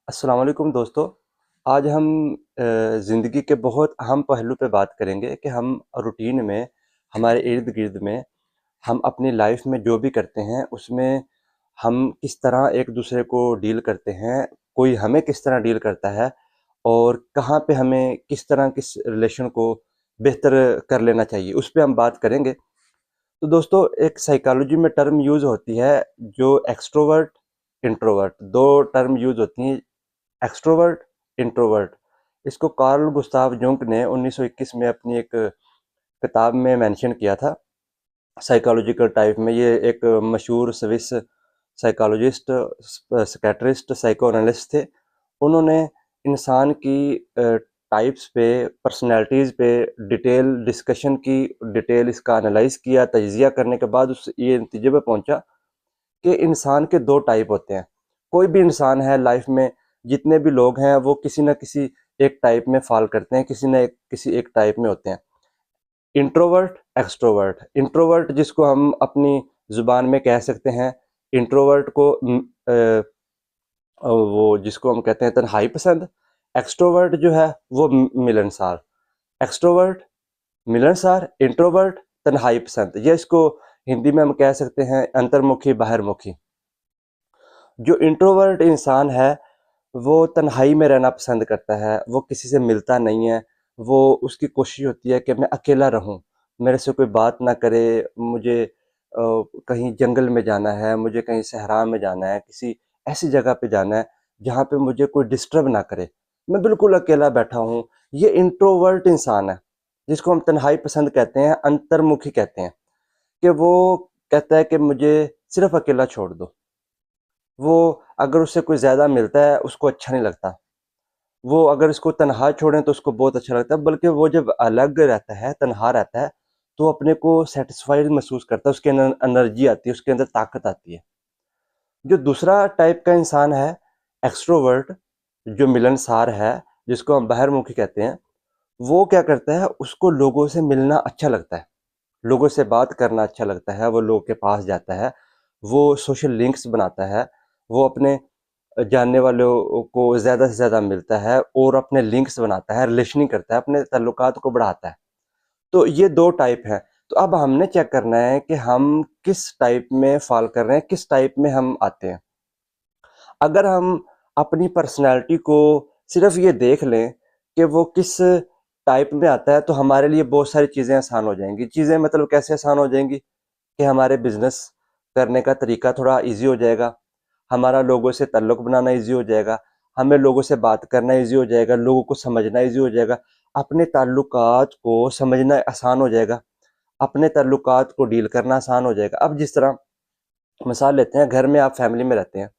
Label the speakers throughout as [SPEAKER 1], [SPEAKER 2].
[SPEAKER 1] अस्सलाम वालेकुम दोस्तों। आज हम ज़िंदगी के बहुत अहम पहलू पे बात करेंगे कि हम रूटीन में, हमारे इर्द-गिर्द में, हम अपनी लाइफ में जो भी करते हैं, उसमें हम किस तरह एक-दूसरे को डील करते हैं, कोई हमें किस तरह डील करता है और कहाँ पे हमें किस तरह किस रिलेशन को बेहतर कर लेना चाहिए, उस पे हम बात करेंगे। तो दोस्तों, एक साइकोलॉजी में टर्म यूज़ होती है, जो एक्सट्रोवर्ट, इंट्रोवर्ट 2 टर्म यूज़ होती हैं। Extrovert, introvert. इसको कार्ल गुस्ताव जुंग ने 1921 में अपनी एक किताब में मेंशन किया था। साइकोलॉजिकल टाइप में ये एक मशहूर स्विस साइकोलॉजिस्ट, साइकियाट्रिस्ट, साइकोएनालिस्ट थे। उन्होंने इंसान की टाइप्स पे, पर्सनैलिटीज़ पे डिटेल डिस्कशन की, डिटेल इसका एनालाइज़ किया, तज्ज़िया करने के बाद उस ये नतीजे पे पहुँचा कि इंसान के 2 टाइप होते हैं। कोई भी इंसान है लाइफ में, जितने भी लोग हैं वो किसी न किसी एक टाइप में फ़ॉल करते हैं, किसी एक टाइप में होते हैं। Introvert, extrovert. इंट्रोवर्ट जिसको हम अपनी ज़ुबान में कह सकते हैं, इंट्रोवर्ट को वो जिसको हम कहते हैं तन्हाई पसंद। एक्सट्रोवर्ट जो है वो मिलनसार। एक्सट्रोवर्ट मिलनसार, इंट्रोवर्ट तन्हाई पसंद। या इसको हिंदी में हम कह सकते हैं अंतर्मुखी, बाहरमुखी। जो इंट्रोवर्ट इंसान है, वो तन्हाई में रहना पसंद करता है, वो किसी से मिलता नहीं है, वो उसकी कोशिश होती है कि मैं अकेला रहूँ, मेरे से कोई बात ना करे, मुझे कहीं जंगल में जाना है, मुझे कहीं सहरा में जाना है, किसी ऐसी जगह पे जाना है, जहाँ पे मुझे कोई डिस्टर्ब ना करे, मैं बिल्कुल अकेला बैठा हूँ। ये इंट्रोवर्ट इंसान है, जिसको हम तन्हाई पसंद कहते हैं, अंतर्मुखी कहते हैं, कि वो कहता है कि मुझे सिर्फ़ अकेला छोड़ दो। वो अगर उससे कोई ज़्यादा मिलता है, उसको अच्छा नहीं लगता। वो अगर इसको तन्हा छोड़ें तो उसको बहुत अच्छा लगता है, बल्कि वो जब अलग रहता है, तन्हा रहता है, तो अपने को सैटिस्फाइड महसूस करता है, उसके अंदर एनर्जी आती है, उसके अंदर ताकत आती है। जो दूसरा टाइप का इंसान है, एक्सट्रोवर्ट, जो मिलनसार है, जिसको हम बाहरमुखी कहते हैं, वो क्या करता है, उसको लोगों से मिलना अच्छा लगता है, लोगों से बात करना अच्छा लगता है, वो लोगों के पास जाता है, वो सोशल लिंक्स बनाता है, वो अपने जानने वालों को ज़्यादा से ज़्यादा मिलता है और अपने लिंक्स बनाता है, रिलेशनिंग करता है, अपने ताल्लुकात को बढ़ाता है। तो ये 2 टाइप हैं। तो अब हमने चेक करना है कि हम किस टाइप में फ़ॉल कर रहे हैं, किस टाइप में हम आते हैं। अगर हम अपनी पर्सनैलिटी को सिर्फ़ ये देख लें कि वो किस टाइप में आता है, तो हमारे लिए बहुत सारी चीज़ें आसान हो जाएँगी। चीज़ें मतलब कैसे आसान हो जाएँगी कि हमारे बिज़नेस करने का तरीका थोड़ा ईज़ी हो जाएगा, हमारा लोगों से ताल्लुक़ बनाना ईज़ी हो जाएगा, हमें लोगों से बात करना ईज़ी हो जाएगा, लोगों को समझना ईज़ी हो जाएगा, अपने ताल्लुकात को समझना आसान हो जाएगा, अपने ताल्लुकात को डील करना आसान हो जाएगा। अब जिस तरह मिसाल लेते हैं, घर में आप फैमिली में रहते हैं,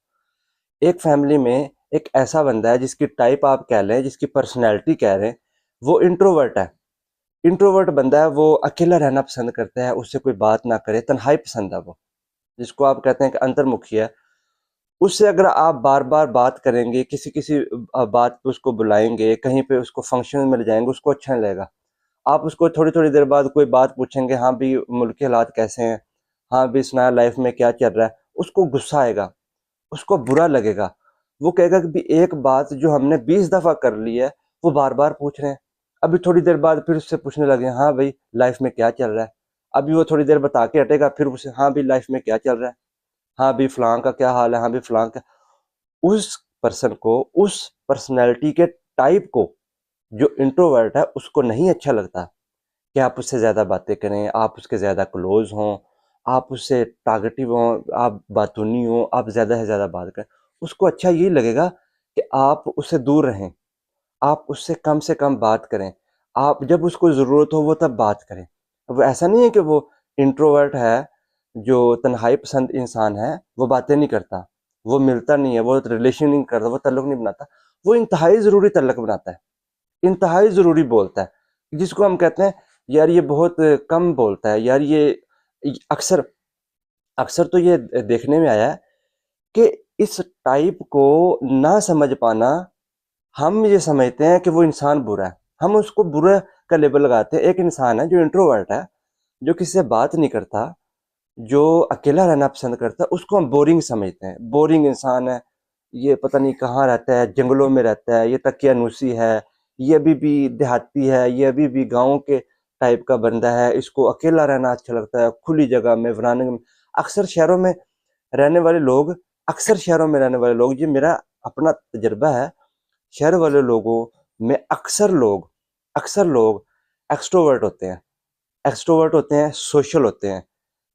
[SPEAKER 1] एक फैमिली में एक ऐसा बंदा है जिसकी टाइप आप कह लें, जिसकी पर्सनैलिटी कह लें, वो इंट्रोवर्ट है। इंट्रोवर्ट बंदा है, वो अकेला रहना पसंद करता है, उससे कोई बात ना करे, तन्हाई पसंद है वो, जिसको आप कहते हैं कि अंतर्मुखी है। उससे अगर आप बार-बार बात करेंगे, किसी-किसी बात पे उसको बुलाएँगे, कहीं पे उसको फंक्शन में ले जाएँगे, उसको अच्छा नहीं लगेगा। आप उसको थोड़ी-थोड़ी देर बाद कोई बात पूछेंगे, हाँ भई मुल्क के हालात कैसे हैं? हाँ भई सुना लाइफ़ में क्या चल रहा है? उसको गुस्सा आएगा, उसको बुरा लगेगा। वो कहेगा कि भई एक बात जो हमने 20 दफ़ा कर ली है, वो बार-बार पूछ रहे हैं। अभी थोड़ी देर बाद फिर उससे पूछने लगे, हाँ भई लाइफ़ में क्या चल रहा है? अभी वो थोड़ी देर बता के हटेगा, फिर उससे हाँ भई लाइफ़ में क्या चल रहा है? हाँ भई फलाँ का क्या हाल है? हाँ भई फलाँ का। उस पर्सन को, उस पर्सनैलिटी के टाइप को, जो इंट्रोवर्ट है, उसको नहीं अच्छा लगता कि आप उससे ज़्यादा बातें करें, आप उसके ज़्यादा क्लोज़ हों, आप उससे टॉकेटिव हों, आप बातूनी हों, आप ज़्यादा से ज़्यादा बात करें। उसको अच्छा यही लगेगा कि आप उससे दूर रहें, आप उससे कम से कम बात करें, आप जब उसको ज़रूरत हो वो तब बात करें। अब ऐसा नहीं है कि वो इंट्रोवर्ट है, जो तन्हाई पसंद इंसान है, वो बातें नहीं करता, वो मिलता नहीं है, वो रिलेशन नहीं करता, वो ताल्लुक नहीं बनाता, वो इंतहाई ज़रूरी ताल्लुक बनाता है, इंतहाई ज़रूरी बोलता है, जिसको हम कहते हैं यार ये बहुत कम बोलता है, यार ये अक्सर अक्सर तो ये देखने में आया है कि इस टाइप को ना समझ पाना, हम ये समझते हैं कि वो इंसान बुरा है। हम उसको बुरा का लेबल लगाते हैं। एक इंसान है जो इंट्रोवर्ट है, जो किसी से बात नहीं करता, जो अकेला रहना पसंद करता है, उसको हम बोरिंग समझते हैं। बोरिंग इंसान है, ये पता नहीं कहाँ रहता है, जंगलों में रहता है, ये तकियानुसी है, ये अभी भी देहाती है, ये अभी भी गाँव के टाइप का बंदा है, इसको अकेला रहना अच्छा लगता है, खुली जगह में, वीराने में। अक्सर शहरों में रहने वाले लोग अक्सर शहरों में रहने वाले लोग, ये मेरा अपना तजुर्बा है, शहर वाले लोगों में अक्सर लोग एक्सट्रोवर्ट होते हैं, सोशल होते हैं।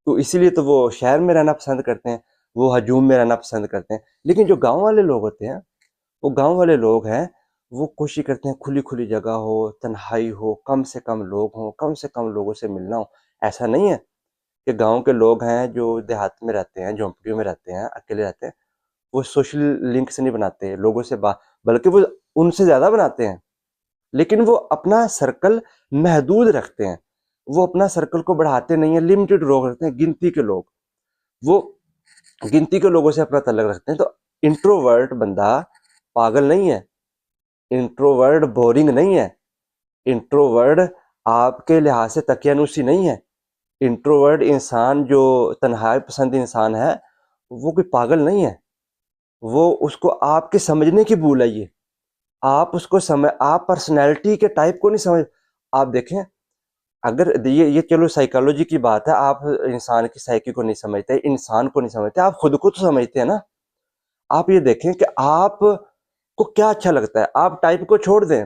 [SPEAKER 1] तो इसीलिए तो वो शहर में रहना पसंद करते हैं, वो हजूम में रहना पसंद करते हैं। लेकिन जो गाँव वाले लोग होते हैं, वो गाँव वाले लोग हैं, वो कोशिश करते हैं खुली-खुली जगह हो, तन्हाई हो, कम से कम लोग हों, कम से कम लोगों से मिलना हो। ऐसा नहीं है कि गाँव के लोग हैं जो देहात में रहते हैं, झोंपड़ियों में रहते हैं, अकेले रहते हैं, वो सोशल लिंक्स नहीं बनाते लोगों से बल्कि वो उनसे ज़्यादा बनाते हैं। लेकिन वो अपना सर्कल महदूद रखते हैं, वो अपना सर्कल को बढ़ाते नहीं हैं, लिमिटेड लोग रखते हैं, गिनती के लोग। वो गिनती के लोगों से अपना ताल्लुक रखते हैं। तो इंट्रोवर्ट बंदा पागल नहीं है, इंट्रोवर्ट बोरिंग नहीं है, इंट्रोवर्ट आपके लिहाज से तकियानुसी नहीं है। इंट्रोवर्ट इंसान जो तन्हाई पसंद इंसान है, वो कोई पागल नहीं है। वो उसको आपके समझने की भूल है ये। आप पर्सनैलिटी के टाइप को नहीं समझ। आप देखें, अगर ये चलो साइकोलॉजी की बात है, आप इंसान की साइकी को नहीं समझते, इंसान को नहीं समझते, आप खुद को तो समझते हैं ना। आप ये देखें कि आपको क्या अच्छा लगता है, आप टाइप को छोड़ दें।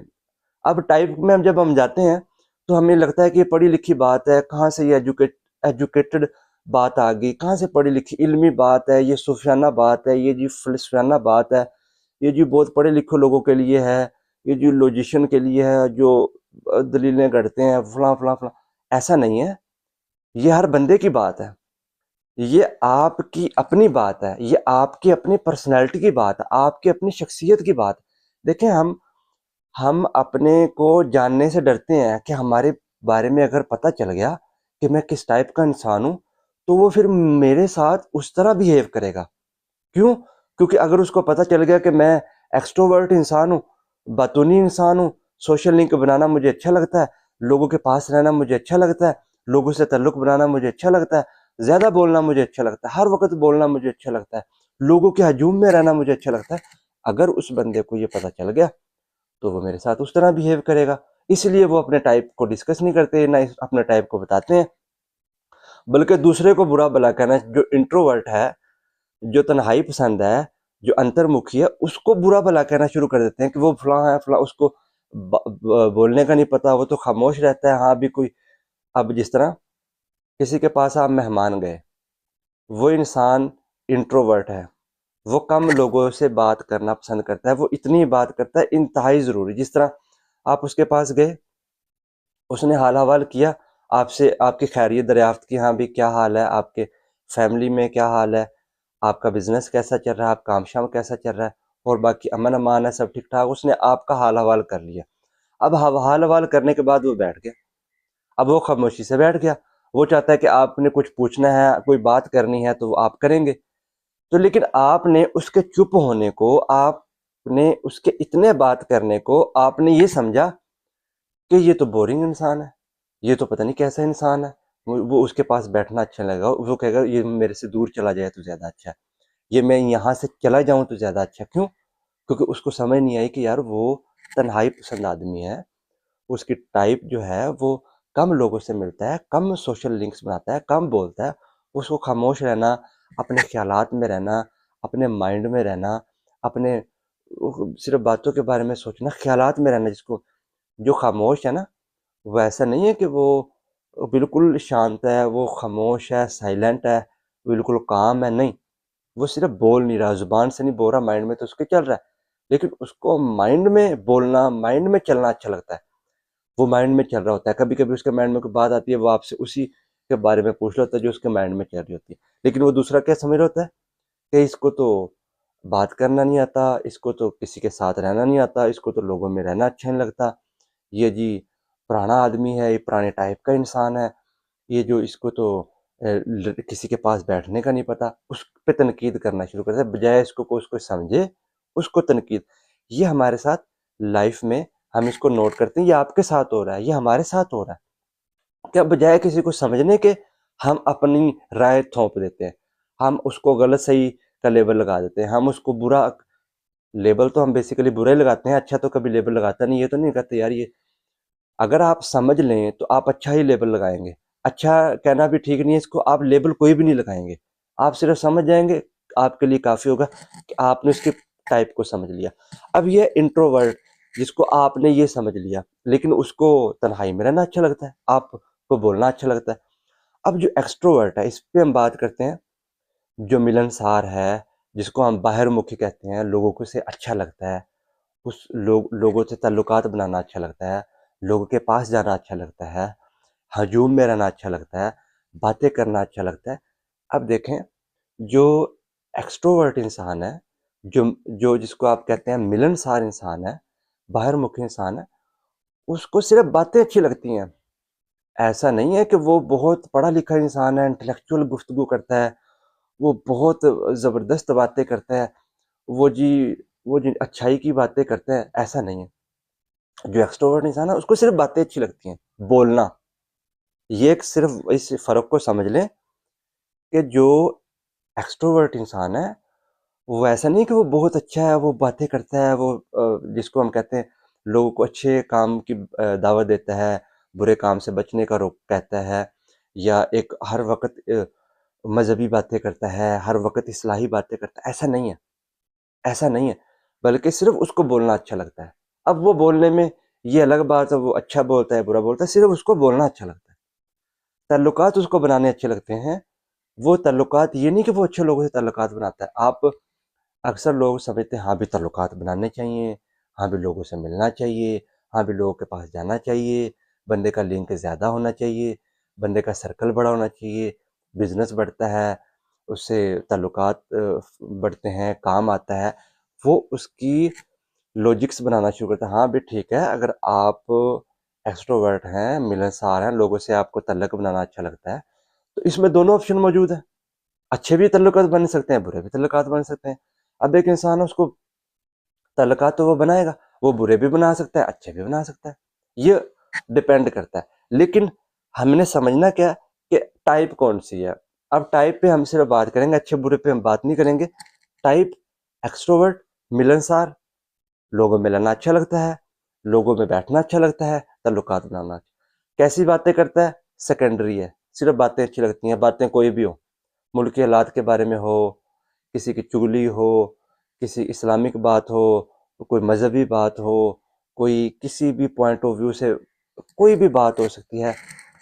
[SPEAKER 1] अब टाइप में जब हम जाते हैं, तो हमें लगता है कि ये पढ़ी लिखी बात है, कहाँ से ये एजुकेटेड बात आ गई, कहाँ से पढ़ी लिखी इल्मी बात है, ये सूफियाना बात है, ये जी फिलसफियाना बात है, ये जी बहुत पढ़े लिखे लोगों के लिए है, ये जो लॉजिशियन के लिए है, जो दलीलें गढ़ते हैं, फलां फलां फलां। ऐसा नहीं है, ये हर बंदे की बात है, ये आपकी अपनी बात है, ये आपकी अपनी पर्सनैलिटी की बात है, आपकी अपनी शख्सियत की बात है। देखें, हम अपने को जानने से डरते हैं कि हमारे बारे में अगर पता चल गया कि मैं किस टाइप का इंसान हूँ, तो वो फिर मेरे साथ उस तरह बिहेव करेगा। क्यों? क्योंकि अगर उसको पता चल गया कि मैं एक्सट्रोवर्ट इंसान हूँ, बातूनी इंसान हूँ, सोशल लिंक बनाना मुझे अच्छा लगता है, लोगों के पास रहना मुझे अच्छा लगता है, लोगों से ताल्लुक बनाना मुझे अच्छा लगता है, ज़्यादा बोलना मुझे अच्छा लगता है, हर वक़्त बोलना मुझे अच्छा लगता है, लोगों के हजूम में रहना मुझे अच्छा लगता है। अगर उस बंदे को ये पता चल गया, तो वो मेरे साथ उस तरह बिहेव करेगा। इसलिए वो अपने टाइप को डिस्कस नहीं करते, ना अपने टाइप को बताते हैं, बल्कि दूसरे को बुरा भला कहना। जो इंट्रोवर्ट है, जो तन्हाई पसंद है, जो अंतर्मुखी है, उसको बुरा भला कहना शुरू कर देते हैं कि वो फलां है, फलां, उसको बोलने का नहीं पता, वो तो खामोश रहता है। हाँ, भी कोई, अब जिस तरह किसी के पास आप मेहमान गए, वो इंसान इंट्रोवर्ट है, वो कम लोगों से बात करना पसंद करता है, वो इतनी बात करता है इंतहाई ज़रूरी। जिस तरह आप उसके पास गए, उसने हाल हवाल किया, आपसे आपकी खैरियत दरियाफ्त की, हाँ भी क्या हाल है, आपके फैमिली में क्या हाल है, आपका बिजनेस कैसा चल रहा है, आप काम शाम कैसा चल रहा है, और बाकी अमन अमान है, सब ठीक ठाक। उसने आपका हाल हवाल कर लिया। अब हाल हवाल करने के बाद वो बैठ गया, अब वो खामोशी से बैठ गया। वो चाहता है कि आपने कुछ पूछना है, कोई बात करनी है, तो आप करेंगे। तो लेकिन आपने उसके चुप होने को, आपने उसके इतने बात करने को, आपने ये समझा कि ये तो बोरिंग इंसान है, ये तो पता नहीं कैसा इंसान है, वो उसके पास बैठना अच्छा लगेगा, वो कहेगा ये मेरे से दूर चला जाए तो ज़्यादा अच्छा है, ये मैं यहाँ से चला जाऊँ तो ज़्यादा अच्छा। क्यों? क्योंकि उसको समझ नहीं आई कि यार वो तन्हाई पसंद आदमी है, उसकी टाइप जो है वो कम लोगों से मिलता है, कम सोशल लिंक्स बनाता है, कम बोलता है। उसको खामोश रहना, अपने ख्यालात में रहना, अपने माइंड में रहना, अपने सिर्फ बातों के बारे में सोचना, ख्यालात में रहना। जिसको जो खामोश है ना, वो ऐसा नहीं है कि वो बिल्कुल शांत है, वो खामोश है, साइलेंट है, बिल्कुल काम है, नहीं। वो सिर्फ बोल नहीं रहा, ज़ुबान से नहीं बोल रहा, माइंड में तो उसके चल रहा है। लेकिन उसको माइंड में बोलना, माइंड में चलना अच्छा लगता है। वो माइंड में चल रहा होता है। कभी-कभी उसके माइंड में कोई बात आती है, वो आपसे उसी के बारे में पूछ रहा होता है जो उसके माइंड में चल रही होती है। लेकिन वो दूसरा क्या समझ रहा होता है कि इसको तो बात करना नहीं आता, इसको तो किसी के साथ रहना नहीं आता, इसको तो लोगों में रहना अच्छा नहीं लगता। ये जी पुराना आदमी है, ये पुराने टाइप का इंसान है, ये जो इसको तो किसी के पास बैठने का नहीं पता। उस पे तनकीद करना शुरू करता है, बजाय इसको को उसको समझे, उसको तनकीद। ये हमारे साथ लाइफ में हम इसको नोट करते हैं, ये आपके साथ हो रहा है, ये हमारे साथ हो रहा है। क्या बजाय किसी को समझने के, हम अपनी राय थोप देते हैं, हम उसको गलत सही का लेबल लगा देते हैं, हम उसको बुरा लेबल तो हम बेसिकली बुरा ही लगाते हैं, अच्छा तो कभी लेबल लगाता नहीं, ये तो नहीं कहते यार ये। अगर आप समझ लें तो आप अच्छा ही लेबल लगाएंगे। अच्छा कहना भी ठीक नहीं है, इसको आप लेबल कोई भी नहीं लगाएंगे, आप सिर्फ समझ जाएंगे, आपके लिए काफ़ी होगा कि आपने उसके टाइप को समझ लिया। अब ये इंट्रोवर्ट जिसको आपने ये समझ लिया, लेकिन उसको तन्हाई में रहना अच्छा लगता है, आपको बोलना अच्छा लगता है। अब जो एक्सट्रोवर्ट है, इस पे हम बात करते हैं। जो मिलनसार है, जिसको हम बाहरमुखी कहते हैं, लोगों को से अच्छा लगता है, उस लोगों से ताल्लुकात बनाना अच्छा लगता है, लोगों के पास जाना अच्छा लगता है, हजूम में रहना अच्छा लगता है, बातें करना अच्छा लगता है। अब देखें, जो एक्सट्रोवर्ट इंसान है, जो जो जिसको आप कहते हैं मिलनसार इंसान है, बाहरमुखी इंसान है, उसको सिर्फ बातें अच्छी लगती हैं। ऐसा नहीं है कि वो बहुत पढ़ा लिखा इंसान है, इंटेलेक्चुअल गुफ्तगू करता है, वो बहुत ज़बरदस्त बातें करता है, वो जी वो जी अच्छाई की बातें करते हैं, ऐसा नहीं है। जो एक्सट्रोवर्ट इंसान है उसको सिर्फ बातें अच्छी लगती हैं, बोलना। ये एक सिर्फ इस फ़र्क को समझ लें कि जो एक्सट्रोवर्ट इंसान है, वो ऐसा नहीं कि वो बहुत अच्छा है, वो बातें करता है, वो जिसको हम कहते हैं लोगों को अच्छे काम की दावत देता है, बुरे काम से बचने का रोक कहता है, या एक हर वक़्त मज़हबी बातें करता है, हर वक़्त इस्लाही बातें करता है, ऐसा नहीं है। ऐसा नहीं है, बल्कि सिर्फ़ उसको बोलना अच्छा लगता है। अब वो बोलने में ये अलग बात है, वो अच्छा बोलता है, बुरा बोलता है, सिर्फ़ उसको बोलना अच्छा लगता है। ताल्लुकात उसको बनाने अच्छे लगते हैं। वो ताल्लुकात ये नहीं कि वो अच्छे लोगों से ताल्लुकात बनाता है। आप अक्सर लोग समझते हैं हाँ भी ताल्लुकात बनाने चाहिए, हाँ भी लोगों से मिलना चाहिए, हाँ भी लोगों के पास जाना चाहिए, बंदे का लिंक ज़्यादा होना चाहिए, बंदे का सर्कल बड़ा होना चाहिए, बिज़नेस बढ़ता है, उससे ताल्लुकात बढ़ते हैं, काम आता है। वो उसकी लॉजिक्स बनाना शुरू करता है। हाँ भी ठीक है, अगर आप एक्सट्रोवर्ट हैं, मिलनसार हैं, लोगों से आपको ताल्लुक बनाना अच्छा लगता है, तो इसमें दोनों ऑप्शन मौजूद हैं। अच्छे भी ताल्लुकात बन सकते हैं, बुरे भी ताल्लुकात बन सकते हैं। अब एक इंसान है, उसको ताल्लुकात तो वो बनाएगा, वो बुरे भी बना सकता है, अच्छे भी बना सकता है। ये डिपेंड करता है। लेकिन हमने समझना क्या है कि टाइप कौन-सी है। अब टाइप पे हम सिर्फ बात करेंगे, अच्छे-बुरे पे हम बात नहीं करेंगे। टाइप एक्सट्रोवर्ट, मिलनसार, लोगों में मिलना अच्छा लगता है, लोगों में बैठना अच्छा लगता है, ताल्लुकात बनाना। कैसी बातें करता है? सेकेंडरी है, सिर्फ बातें अच्छी लगती हैं, बातें कोई भी हो। मुल्क के हालात के बारे में हो, किसी की चुगली हो, किसी इस्लामिक बात हो, कोई मज़हबी बात हो, कोई किसी भी पॉइंट ऑफ व्यू से कोई भी बात हो सकती है।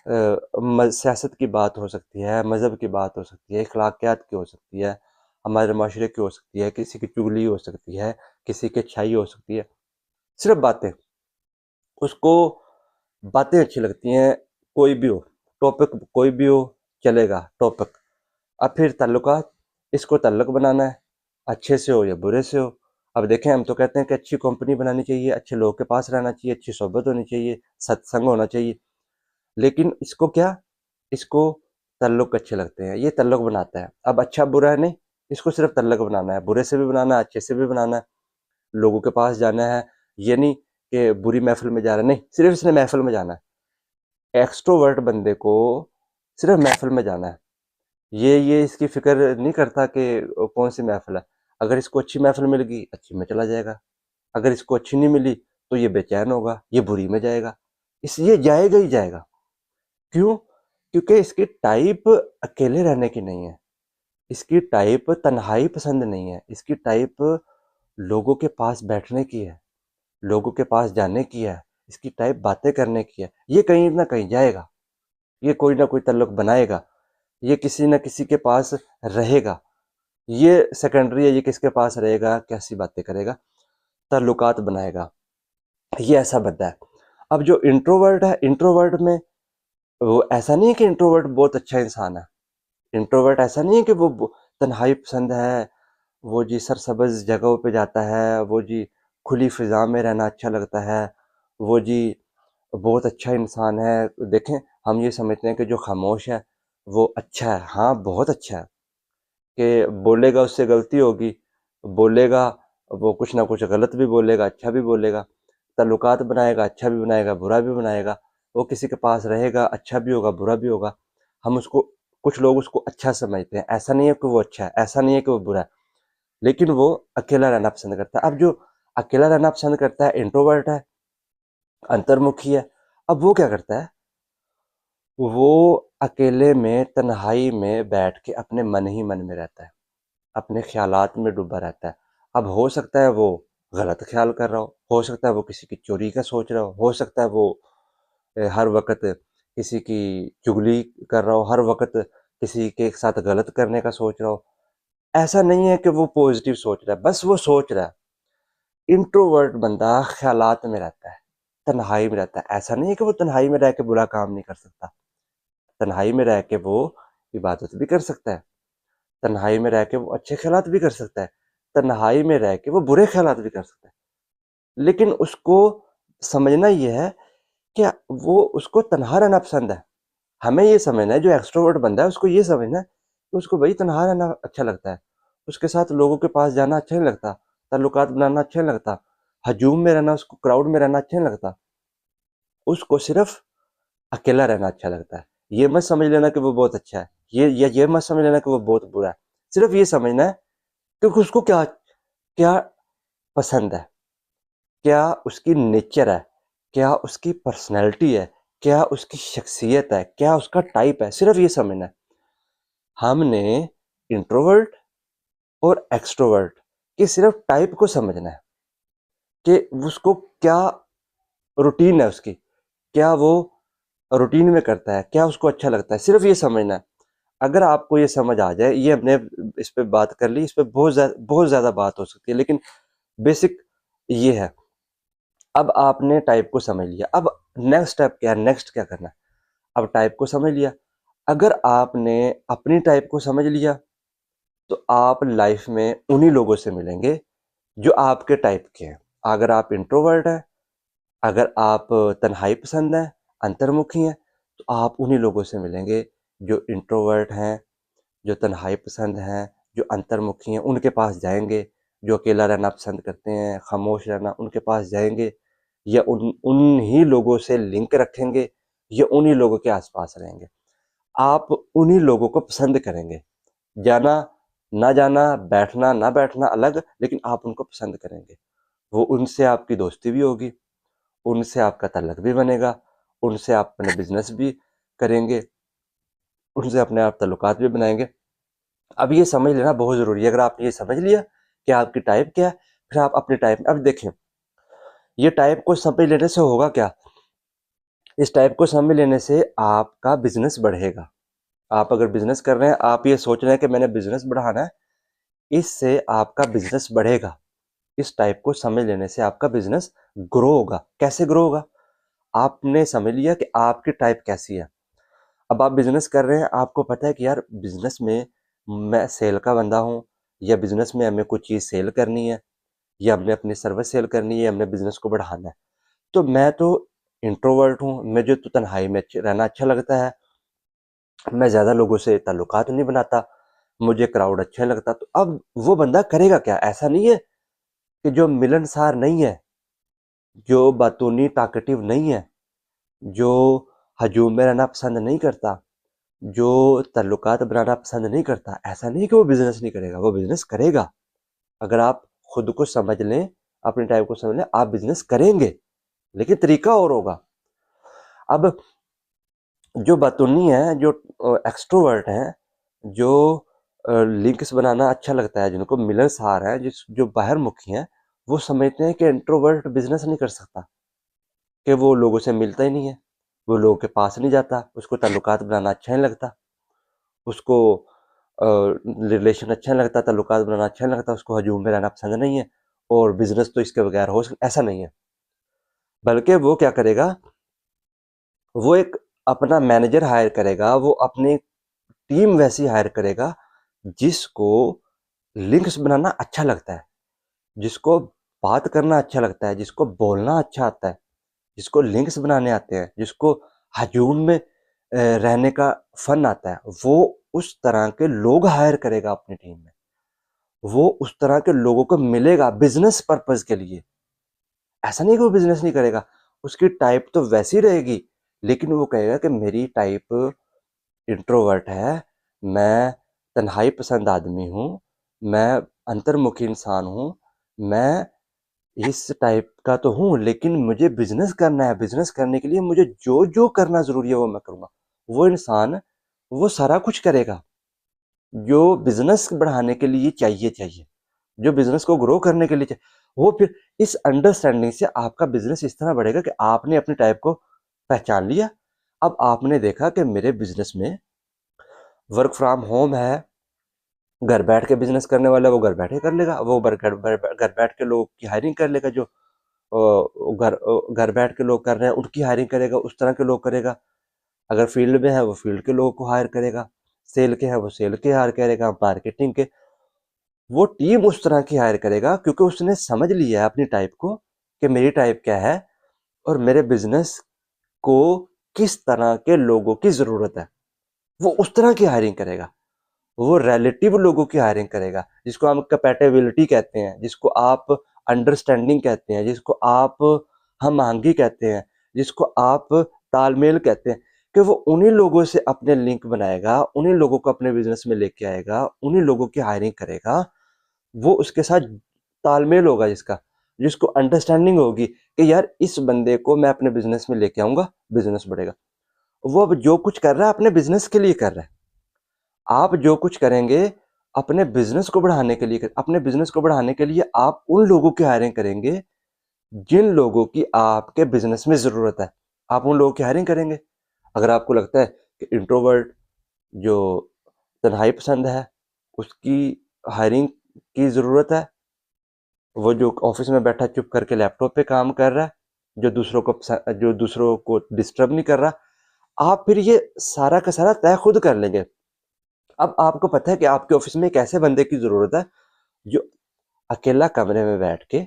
[SPEAKER 1] सियासत की बात हो सकती है, मज़हब की बात हो सकती है, अखलाकियात की हो सकती है, हमारे माशरे की हो सकती है, किसी की चुगली हो सकती है, किसी की अच्छाई हो सकती है। सिर्फ बातें, उसको बातें अच्छी लगती हैं, कोई भी हो, टॉपिक कोई भी हो, चलेगा टॉपिक। अब फिर ताल्लुकात, इसको ताल्लुक बनाना है, अच्छे से हो या बुरे से हो। अब देखें, हम तो कहते हैं कि अच्छी कंपनी बनानी चाहिए, अच्छे लोगों के पास रहना चाहिए, अच्छी सोहबत होनी चाहिए, सत्संग होना चाहिए। लेकिन इसको क्या, इसको ताल्लुक अच्छे लगते हैं, ये ताल्लुक बनाता है। अब अच्छा बुरा है नहीं, इसको सिर्फ ताल्लुक बनाना है, बुरे से भी बनाना है, अच्छे से भी बनाना है, लोगों के पास जाना है। ये नहीं कि बुरी महफिल में जा रहा है, नहीं, सिर्फ इसने महफिल में जाना है। एक्सट्रोवर्ट बंदे को सिर्फ महफिल में जाना है। ये इसकी फ़िक्र नहीं करता कि कौन-सी महफ़िल है। अगर इसको अच्छी महफ़िल मिल गई, अच्छी में चला जाएगा। अगर इसको अच्छी नहीं मिली, तो ये बेचैन होगा, ये बुरी में जाएगा। ये जाएगा ही जाएगा। क्यों? क्योंकि इसकी टाइप अकेले रहने की नहीं है। इसकी टाइप तन्हाई पसंद नहीं है। इसकी टाइप लोगों के पास बैठने की है, लोगों के पास जाने की है। इसकी टाइप बातें करने की है। ये कहीं न कहीं जाएगा। ये कोई न कोई ताल्लुक बनाएगा। ये किसी न किसी के पास रहेगा। ये सेकेंडरी है, ये किसके पास रहेगा, कैसी बातें करेगा, ताल्लुकात बनाएगा, ये ऐसा बंदा है। अब जो इंट्रोवर्ट है, इंट्रोवर्ट में वो ऐसा नहीं है कि इंट्रोवर्ट बहुत अच्छा इंसान है। इंट्रोवर्ट ऐसा नहीं है कि वो तन्हाई पसंद है, वो जी सरसब्ज़ जगहों पे जाता है, वो जी खुली फ़िज़ा में रहना अच्छा लगता है, वो जी बहुत अच्छा इंसान है। देखें, हम ये समझते हैं कि जो खामोश है, वो अच्छा है। हाँ, बहुत अच्छा है। कि बोलेगा उससे गलती होगी, बोलेगा वो कुछ ना कुछ गलत भी बोलेगा, अच्छा भी बोलेगा, ताल्लुकात बनाएगा, अच्छा भी बनाएगा, बुरा भी बनाएगा, वो किसी के पास रहेगा, अच्छा भी होगा, बुरा भी होगा। हम उसको कुछ लोग उसको अच्छा समझते हैं, ऐसा नहीं है कि वो अच्छा है, ऐसा नहीं है कि वो बुरा है। लेकिन वो अकेला रहना पसंद करता है। अब जो अकेला रहना पसंद करता है, इंट्रोवर्ट है, अंतर्मुखी है, अब वो क्या करता है, वो अकेले में तन्हाई में बैठ के अपने मन ही मन में रहता है, अपने ख्यालात में डूबा रहता है। अब हो सकता है वो गलत ख्याल कर रहा हो सकता है वो किसी की चोरी का सोच रहा हो सकता है वो हर वक़्त किसी की चुगली कर रहा हो, हर वक़्त किसी के साथ गलत करने का सोच रहा हो। ऐसा नहीं है कि वो पॉज़िटिव सोच रहा है, बस वो सोच रहा है। इंट्रोवर्ट बंदा ख़्यालात में रहता है, तन्हाई में रहता है। ऐसा नहीं है कि वो तन्हाई में रह के बुरा काम नहीं कर सकता। तन्हाई में रह के वो इबादत भी कर सकता है, तन्हाई में रह के वो अच्छे ख़्यालात भी कर सकता है, तन्हाई में रह के वो बुरे ख़्यालात भी कर सकता है। लेकिन उसको समझना ये है कि वो उसको तन्हा रहना पसंद है। हमें ये समझना है, जो एक्सट्रोवर्ट बंदा है उसको ये समझना है कि उसको भई तन्हा रहना अच्छा लगता है। उसके साथ लोगों के पास जाना अच्छा नहीं लगता, ताल्लुकात बनाना अच्छा नहीं लगता, हजूम में रहना, उसको क्राउड में रहना अच्छा नहीं लगता। उसको सिर्फ़ अकेला रहना अच्छा लगता है। ये मत समझ लेना कि वो बहुत अच्छा है, ये मत समझ लेना कि वो बहुत बुरा है। सिर्फ़ ये समझना है कि उसको क्या क्या पसंद है, क्या उसकी नेचर है, क्या उसकी पर्सनैलिटी है, क्या उसकी शख्सियत है, क्या उसका टाइप है, सिर्फ़ ये समझना है। हमने इंट्रोवर्ट और एक्सट्रोवर्ट के सिर्फ टाइप को समझना है कि उसको क्या रूटीन है उसकी, क्या वो रूटीन में करता है, क्या उसको अच्छा लगता है, सिर्फ ये समझना है। अगर आपको ये समझ आ जाए, ये हमने इस पे बात कर ली, इस पे बहुत ज़्यादा बात हो सकती है, लेकिन बेसिक ये है। अब आपने टाइप को समझ लिया, अब नेक्स्ट स्टेप क्या है, नेक्स्ट क्या करना है? अब टाइप को समझ लिया, अगर आपने अपनी टाइप को समझ लिया, तो आप लाइफ में उन्हीं लोगों से मिलेंगे जो आपके टाइप के हैं। अगर आप इंट्रोवर्ट हैं, अगर आप तन्हाई पसंद हैं, अंतर्मुखी हैं, तो आप उन्हीं लोगों से मिलेंगे जो इंट्रोवर्ट हैं, जो तन्हाई पसंद हैं, जो अंतर्मुखी हैं, उनके पास जाएँगे। जो अकेला रहना पसंद करते हैं, खामोश रहना, उनके पास जाएँगे, या उन्हीं लोगों से लिंक रखेंगे, या उन्हीं लोगों के आस-पास रहेंगे। आप उन्हीं लोगों को पसंद करेंगे। जाना, ना जाना, बैठना, ना बैठना अलग, लेकिन आप उनको पसंद करेंगे। वो उनसे आपकी दोस्ती भी होगी, उनसे आपका ताल्लुक भी बनेगा, उनसे आप अपने बिज़नेस भी करेंगे, उनसे अपने आप ताल्लुकात भी बनाएँगे। अब ये समझ लेना बहुत ज़रूरी है, अगर आपने ये समझ लिया कि आपकी टाइप क्या है, फिर आप अपनी टाइप अब देखें, ये टाइप को समझ लेने से होगा क्या? इस टाइप को समझ लेने से आपका बिज़नेस बढ़ेगा। आप अगर बिज़नेस कर रहे हैं, आप ये सोच रहे हैं कि मैंने बिज़नेस बढ़ाना है, इससे आपका बिज़नेस बढ़ेगा। इस टाइप को समझ लेने से आपका बिज़नेस ग्रो होगा। कैसे ग्रो होगा? आपने समझ लिया कि आपकी टाइप कैसी है। अब आप बिज़नेस कर रहे हैं, आपको पता है कि यार बिज़नेस में मैं सेल का बंदा हूँ, या बिज़नेस में हमें कुछ चीज़ सेल करनी है, या हमने अपनी सर्विस सेल करनी है, हमने बिज़नेस को बढ़ाना है। तो मैं तो इंट्रोवर्ट हूँ, मुझे तो तन्हाई में रहना अच्छा लगता है, मैं ज़्यादा लोगों से ताल्लुकात नहीं बनाता, मुझे क्राउड अच्छा नहीं लगता। तो अब वो बंदा करेगा क्या? ऐसा नहीं है कि जो मिलनसार नहीं है, जो बातूनी टॉकेटिव नहीं है, जो हजूम में रहना पसंद नहीं करता, जो ताल्लुकात बनाना पसंद नहीं करता, ऐसा नहीं है कि वो बिज़नेस नहीं करेगा, वो बिज़नेस करेगा। अगर आप खुद को समझ लें, अपनी टाइप को समझ लें, आप बिज़नेस करेंगे, लेकिन तरीका और होगा। अब जो बातूनी है, जो एक्सट्रोवर्ट हैं, जो लिंक्स बनाना अच्छा लगता है, जिनको मिलनसार हैं, जो बाहरमुखी हैं, वो समझते हैं कि इंट्रोवर्ट बिज़नेस नहीं कर सकता, कि वो लोगों से मिलता ही नहीं है, वो लोगों के पास नहीं जाता, उसको ताल्लुकात बनाना अच्छा नहीं लगता, उसको रिलेशन अच्छा नहीं लगता, ताल्लुकात बनाना अच्छा नहीं लगता, उसको हजूम में रहना पसंद नहीं है, और बिज़नेस तो इसके बगैर हो सक ऐसा नहीं है। बल्कि वो क्या करेगा, वो एक अपना मैनेजर हायर करेगा, वो अपनी टीम वैसी हायर करेगा, जिसको लिंक्स बनाना अच्छा लगता है, जिसको बात करना अच्छा लगता है, जिसको बोलना अच्छा आता है, जिसको लिंक्स बनाने आते हैं, जिसको हजूम में रहने का फन आता है, वो उस तरह के लोग हायर करेगा अपनी टीम में। वो उस तरह के लोगों को मिलेगा बिजनेस पर्पस के लिए। ऐसा नहीं कि वो बिजनेस नहीं करेगा, उसकी टाइप तो वैसी रहेगी, लेकिन वो कहेगा कि मेरी टाइप इंट्रोवर्ट है, मैं तन्हाई पसंद आदमी हूँ, मैं अंतर्मुखी इंसान हूँ, मैं इस टाइप का तो हूँ, लेकिन मुझे बिज़नेस करना है, बिज़नेस करने के लिए मुझे जो-जो करना ज़रूरी है वो मैं करूँगा। वो इंसान, वो सारा कुछ करेगा, जो बिज़नेस बढ़ाने के लिए चाहिए, जो बिज़नेस को ग्रो करने के लिए चाहिए। वो फिर इस अंडरस्टैंडिंग से आपका बिज़नेस इस तरह बढ़ेगा कि आपने अपने टाइप को पहचान लिया। अब आपने देखा कि मेरे बिज़नेस में वर्क फ्रॉम होम है, घर बैठ के बिज़नेस करने वाला वो घर बैठे कर लेगा, वो घर बैठ के लोग की हायरिंग कर लेगा, जो घर बैठ के लोग कर रहे हैं उनकी हायरिंग करेगा, उस तरह के लोग करेगा। अगर फील्ड में है वो फील्ड के लोगों को हायर करेगा, सेल के है वो सेल के हायर करेगा, मार्केटिंग के, वो टीम उस तरह की हायर करेगा, क्योंकि उसने समझ लिया है अपनी टाइप को कि मेरी टाइप क्या है और मेरे बिजनेस को किस तरह के लोगों की जरूरत है। वो उस तरह की हायरिंग करेगा, वो रिलेटिव लोगों की हायरिंग करेगा, जिसको हम कैपेटेबिलिटी कहते हैं, जिसको आप अंडरस्टैंडिंग कहते हैं, जिसको आप हम आहंगी कहते हैं, जिसको आप तालमेल कहते हैं, कि वो उन्हीं लोगों से अपने लिंक बनाएगा, उन्हीं लोगों को अपने बिजनेस में लेके आएगा, उन्हीं लोगों की हायरिंग करेगा। वो उसके साथ तालमेल होगा, जिसको अंडरस्टैंडिंग होगी कि यार इस बंदे को मैं अपने बिजनेस में लेके आऊंगा, बिजनेस बढ़ेगा। वो अब जो कुछ कर रहा है अपने बिजनेस के लिए कर रहा है। आप जो कुछ करेंगे अपने बिजनेस को बढ़ाने के लिए, अपने बिजनेस को बढ़ाने के लिए आप उन लोगों की हायरिंग करेंगे जिन लोगों की आपके बिजनेस में जरूरत है, आप उन लोगों की हायरिंग करेंगे। अगर आपको लगता है कि इंट्रोवर्ट जो तन्हाई पसंद है उसकी हायरिंग की जरूरत है, वो जो ऑफिस में बैठा चुप करके लैपटॉप पे काम कर रहा है, जो दूसरों को डिस्टर्ब नहीं कर रहा, आप फिर ये सारा का सारा तय खुद कर लेंगे। अब आपको पता है कि आपके ऑफिस में एक ऐसे बंदे की जरूरत है जो अकेला कमरे में बैठ के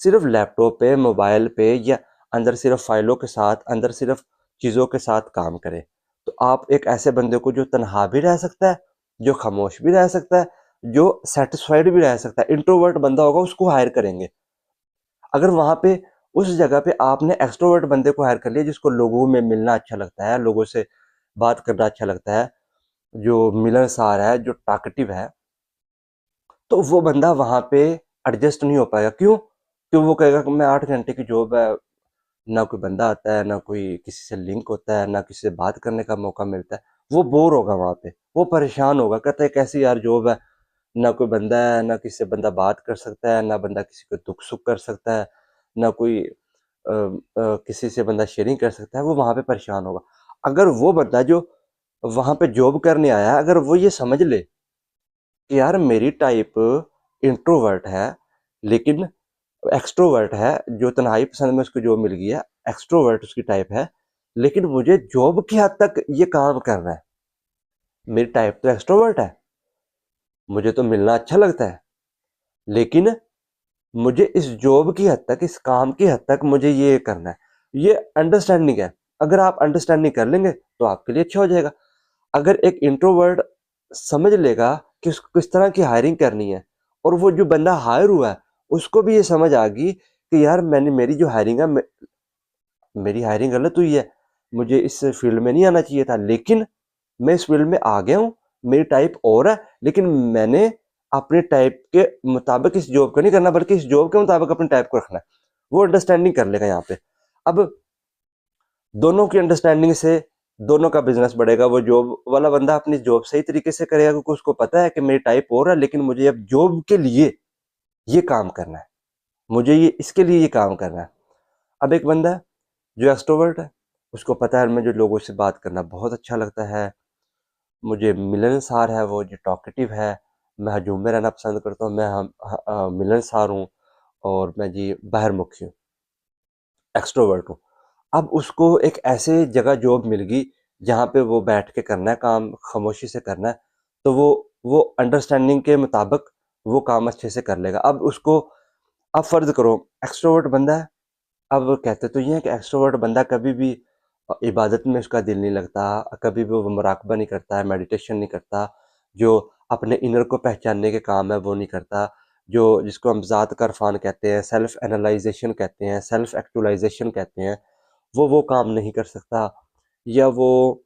[SPEAKER 1] सिर्फ लैपटॉप पे, मोबाइल पे, या अंदर सिर्फ फाइलों के साथ, अंदर सिर्फ चीजों के साथ काम करे। तो आप एक ऐसे बंदे को जो तनहा भी रह सकता है, जो खामोश भी रह सकता है, जो सेटिस्फाइड भी रह सकता है, इंट्रोवर्ट बंदा होगा उसको हायर करेंगे। अगर वहां पे उस जगह पे आपने एक्सट्रोवर्ट बंदे को हायर कर लिया, जिसको लोगों में मिलना अच्छा लगता है, लोगों से बात करना अच्छा लगता है, जो मिलनसार है, जो टॉकेटिव है, तो वो बंदा वहां पे एडजस्ट नहीं हो पाएगा। क्यों? क्यों? वो कहेगा कि मैं 8 घंटे की जॉब है, ना कोई बंदा आता है, ना कोई किसी से लिंक होता है, ना किसी से बात करने का मौका मिलता है। वो बोर होगा वहां पे, वो परेशान होगा, कहता है कैसी यार जॉब है, ना कोई बंदा है, ना किसी से बंदा बात कर सकता है, ना बंदा किसी को दुख सुख कर सकता है, ना कोई किसी से बंदा शेयरिंग कर सकता है। वो वहां पे परेशान होगा। अगर वो बंदा जो वहां पे जॉब करने आया है, अगर वो ये समझ ले कि यार मेरी टाइप इंट्रोवर्ट है, लेकिन एक्सट्रोवर्ट है, जो तन्हाई पसंद में उसको जॉब मिल गई है, एक्सट्रोवर्ट उसकी टाइप है, लेकिन मुझे जॉब की हद तक ये काम करना है। मेरी टाइप तो एक्सट्रोवर्ट है, मुझे तो मिलना अच्छा लगता है, लेकिन मुझे इस जॉब की हद तक, इस काम की हद तक मुझे ये करना है। ये अंडरस्टैंडिंग है। अगर आप अंडरस्टैंडिंग कर लेंगे तो आपके लिए अच्छा हो जाएगा। अगर एक इंट्रोवर्ट समझ लेगा कि उसको किस तरह की हायरिंग करनी है, और वो जो बंदा हायर हुआ है उसको भी ये समझ आ गई कि यार मैंने मेरी जो हायरिंग है, मेरी हायरिंग गलत हुई है, मुझे इस फील्ड में नहीं आना चाहिए था, लेकिन मैं इस फील्ड में आ गया हूँ, मेरी टाइप और है, लेकिन मैंने अपने टाइप के मुताबिक इस जॉब को नहीं करना, बल्कि इस जॉब के मुताबिक अपने टाइप को रखना है। वो अंडरस्टैंडिंग कर लेगा यहाँ पे। अब दोनों की अंडरस्टैंडिंग से दोनों का बिजनेस बढ़ेगा। वो जॉब वाला बंदा अपनी जॉब सही तरीके से करेगा, क्योंकि उसको पता है कि मेरी टाइप और है, लेकिन मुझे अब जॉब के लिए ये काम करना है, मुझे ये इसके लिए ये काम करना है। अब एक बंदा है जो एक्सट्रोवर्ट है, उसको पता है मुझे लोगों से बात करना बहुत अच्छा लगता है, मुझे मिलनसार है, वो जो टॉकेटिव है, मैं हजूम में रहना पसंद करता हूँ, मैं मिलनसार हूँ, और मैं जी बाहरमुखी हूँ, एक्सट्रोवर्ट हूँ। अब उसको एक ऐसे जगह जॉब मिल गई जहाँ पे वो बैठ के करना है काम, खामोशी से करना है, तो वो अंडरस्टैंडिंग के मुताबिक वो काम अच्छे से कर लेगा। अब उसको, अब फर्ज करो एक्सट्रोवर्ट बंदा है। अब कहते तो ये है कि एक्सट्रोवर्ट बंदा कभी भी इबादत में उसका दिल नहीं लगता, कभी भी वो मुराकबा नहीं करता है, मेडिटेशन नहीं करता, जो अपने इनर को पहचानने के काम है वो नहीं करता, जो जिसको हम ज़ात का इरफान कहते हैं, सेल्फ एनालाइजेशन कहते हैं, सेल्फ एक्चुअलाइजेशन कहते हैं, वो काम नहीं कर सकता, या वो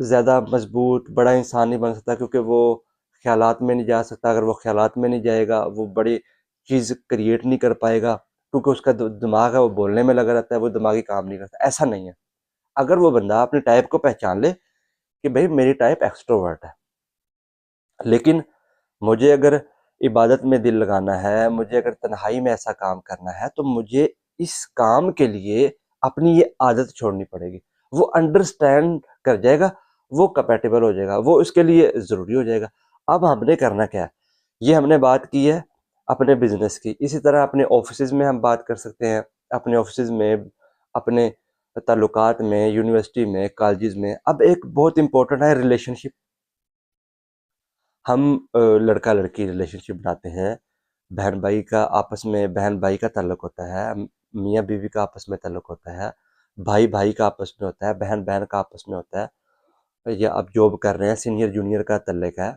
[SPEAKER 1] ज़्यादा मजबूत बड़ा इंसान नहीं बन सकता, क्योंकि वो ख्यालात में नहीं जा सकता। अगर वो ख्यालात में नहीं जाएगा, वो बड़ी चीज़ क्रिएट नहीं कर पाएगा, क्योंकि उसका दिमाग है वो बोलने में लगा रहता है, वो दिमागी काम नहीं करता। ऐसा नहीं है। अगर वो बंदा अपनी टाइप को पहचान ले कि भाई मेरी टाइप एक्सट्रोवर्ट है, लेकिन मुझे अगर इबादत में दिल लगाना है, मुझे अगर तन्हाई में ऐसा काम करना है, तो मुझे इस काम के लिए अपनी ये आदत छोड़नी पड़ेगी। वो अंडरस्टैंड कर जाएगा, वो कंपैटिबल हो जाएगा, वो उसके लिए ज़रूरी हो जाएगा। अब हमने करना क्या है? ये हमने बात की है अपने बिज़नेस की। इसी तरह अपने ऑफ़िसेज़ में हम बात कर सकते हैं, अपने ऑफ़िसेज़ में, अपने ताल्लुकात में, यूनिवर्सिटी में, कॉलेजेस में। अब एक बहुत इम्पोर्टेंट है रिलेशनशिप। हम लड़का लड़की रिलेशनशिप बनाते हैं, बहन भाई का आपस में बहन भाई का ताल्लुक होता है, मियाँ बीवी का आपस में ताल्लुक होता है, भाई भाई का आपस में होता है, बहन बहन का आपस में होता है, या आप जॉब कर रहे हैं, सीनियर जूनियर का ताल्लुक है,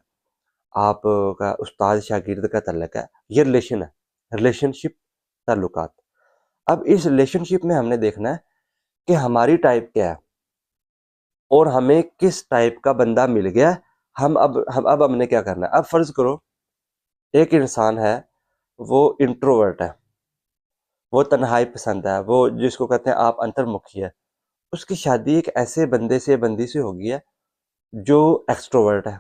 [SPEAKER 1] आप का उस्ताद शागिर्द का ताल्लुक है। ये रिलेशन है, रिलेशनशिप, ताल्लुकात। अब इस रिलेशनशिप में हमने देखना है कि हमारी टाइप क्या है और हमें किस टाइप का बंदा मिल गया है। अब हमने क्या करना है? अब फर्ज करो एक इंसान है, वो इंट्रोवर्ट है, वो तन्हाई पसंद है, वो जिसको कहते हैं आप अंतर्मुखी है। उसकी शादी एक ऐसे बंदे से बंदी से हो गई है जो एक्सट्रोवर्ट है,